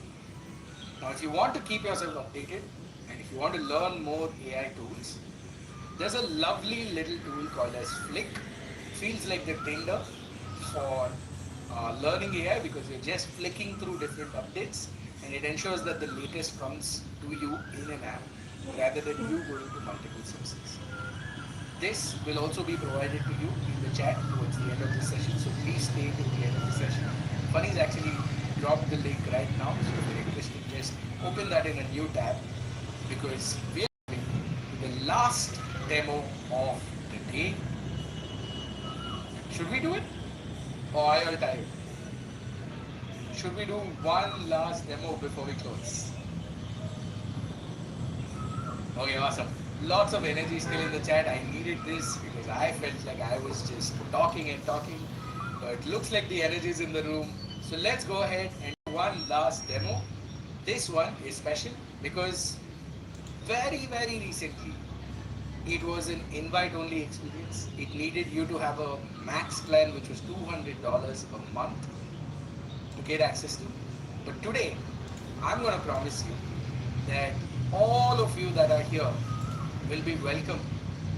Speaker 1: Now, if you want to keep yourself updated, and if you want to learn more AI tools, there's a lovely little tool called as Flick. Feels like the Tinder for learning AI because you're just flicking through different updates, and it ensures that the latest comes to you in an app rather than you going to multiple sources. This will also be provided to you in the chat towards the end of the session, so please stay till the end of the session. Funny's actually dropped the link right now, so if you're interested, just open that in a new tab because we are going to the last demo of the day. Should we do it? Or are you all tired? Should we do one last demo before we close? Okay, awesome. Lots of energy still in the chat. I needed this because I felt like I was just talking and talking. But it looks like the energy is in the room. So let's go ahead and do one last demo. This one is special because very, very recently, it was an invite-only experience. It needed you to have a max plan, which was $200 a month to get access to. But today, I'm going to promise you that all of you that are here will be welcome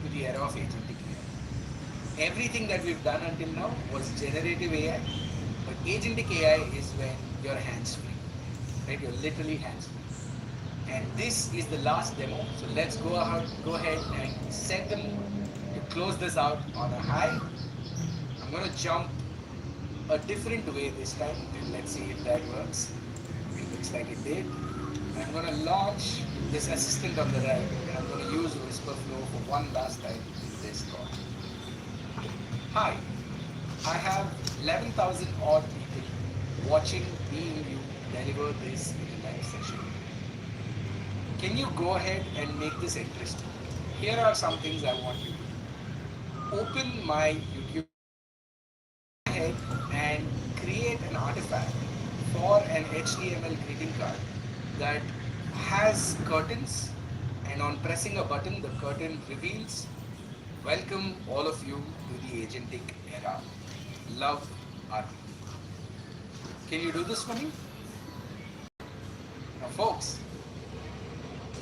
Speaker 1: to the era of agentic AI. Everything that we've done until now was generative AI, but agentic AI is when you're hands-free, right? You're literally hands-free. And this is the last demo, so let's go ahead and set them to close this out on a high. I'm going to jump a different way this time, and let's see if that works. It looks like it did. I'm going to launch this assistant on the right, and I'm going to use WhisperFlow for one last time in this call. Hi, I have 11,000 odd people watching me and you deliver this in a live session. Can you go ahead and make this interesting? Here are some things I want you to do. Open my YouTube. Go ahead and create an artifact for an HTML greeting card that has curtains, and on pressing a button, the curtain reveals, welcome all of you to the agentic era. Love, Arvind. Can you do this for me? Now folks,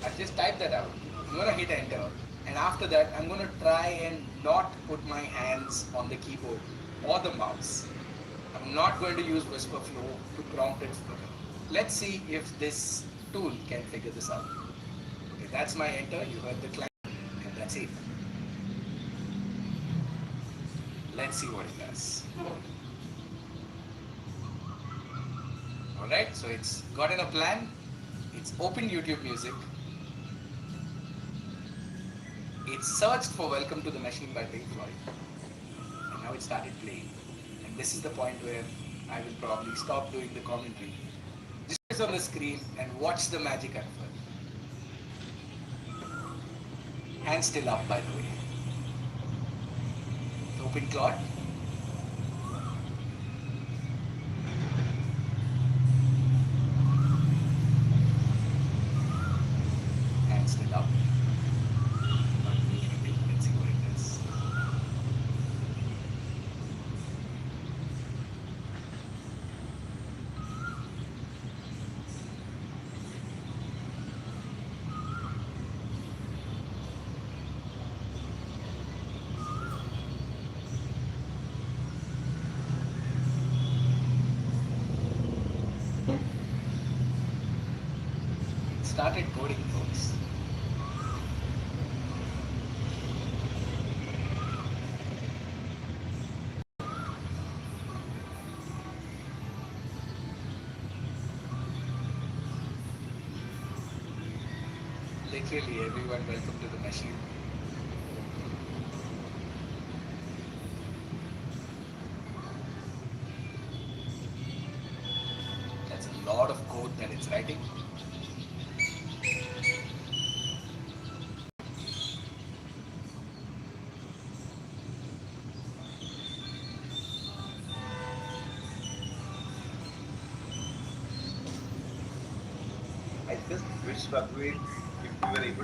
Speaker 1: I just typed that out. I'm going to hit enter, and after that I'm going to try and not put my hands on the keyboard or the mouse. I'm not going to use WhisperFlow to prompt it further. Let's see if this tool can figure this out. Okay, that's my enter. You heard the clang, and that's it. Let's see what it does. Alright, so it's gotten a plan. It's opened YouTube Music. It searched for Welcome to the Machine by Pink Floyd. And now it started playing. And this is the point where I will probably stop doing the commentary on the screen and watch the magic unfold. Hands still up, by the way. Open Claude. Hands still up. Not doing anything. Let's see what it does. Started coding, folks. Literally everyone, welcome to the machine. That's a lot of code that it's writing.
Speaker 5: I just wish, Raghuveer, if we were able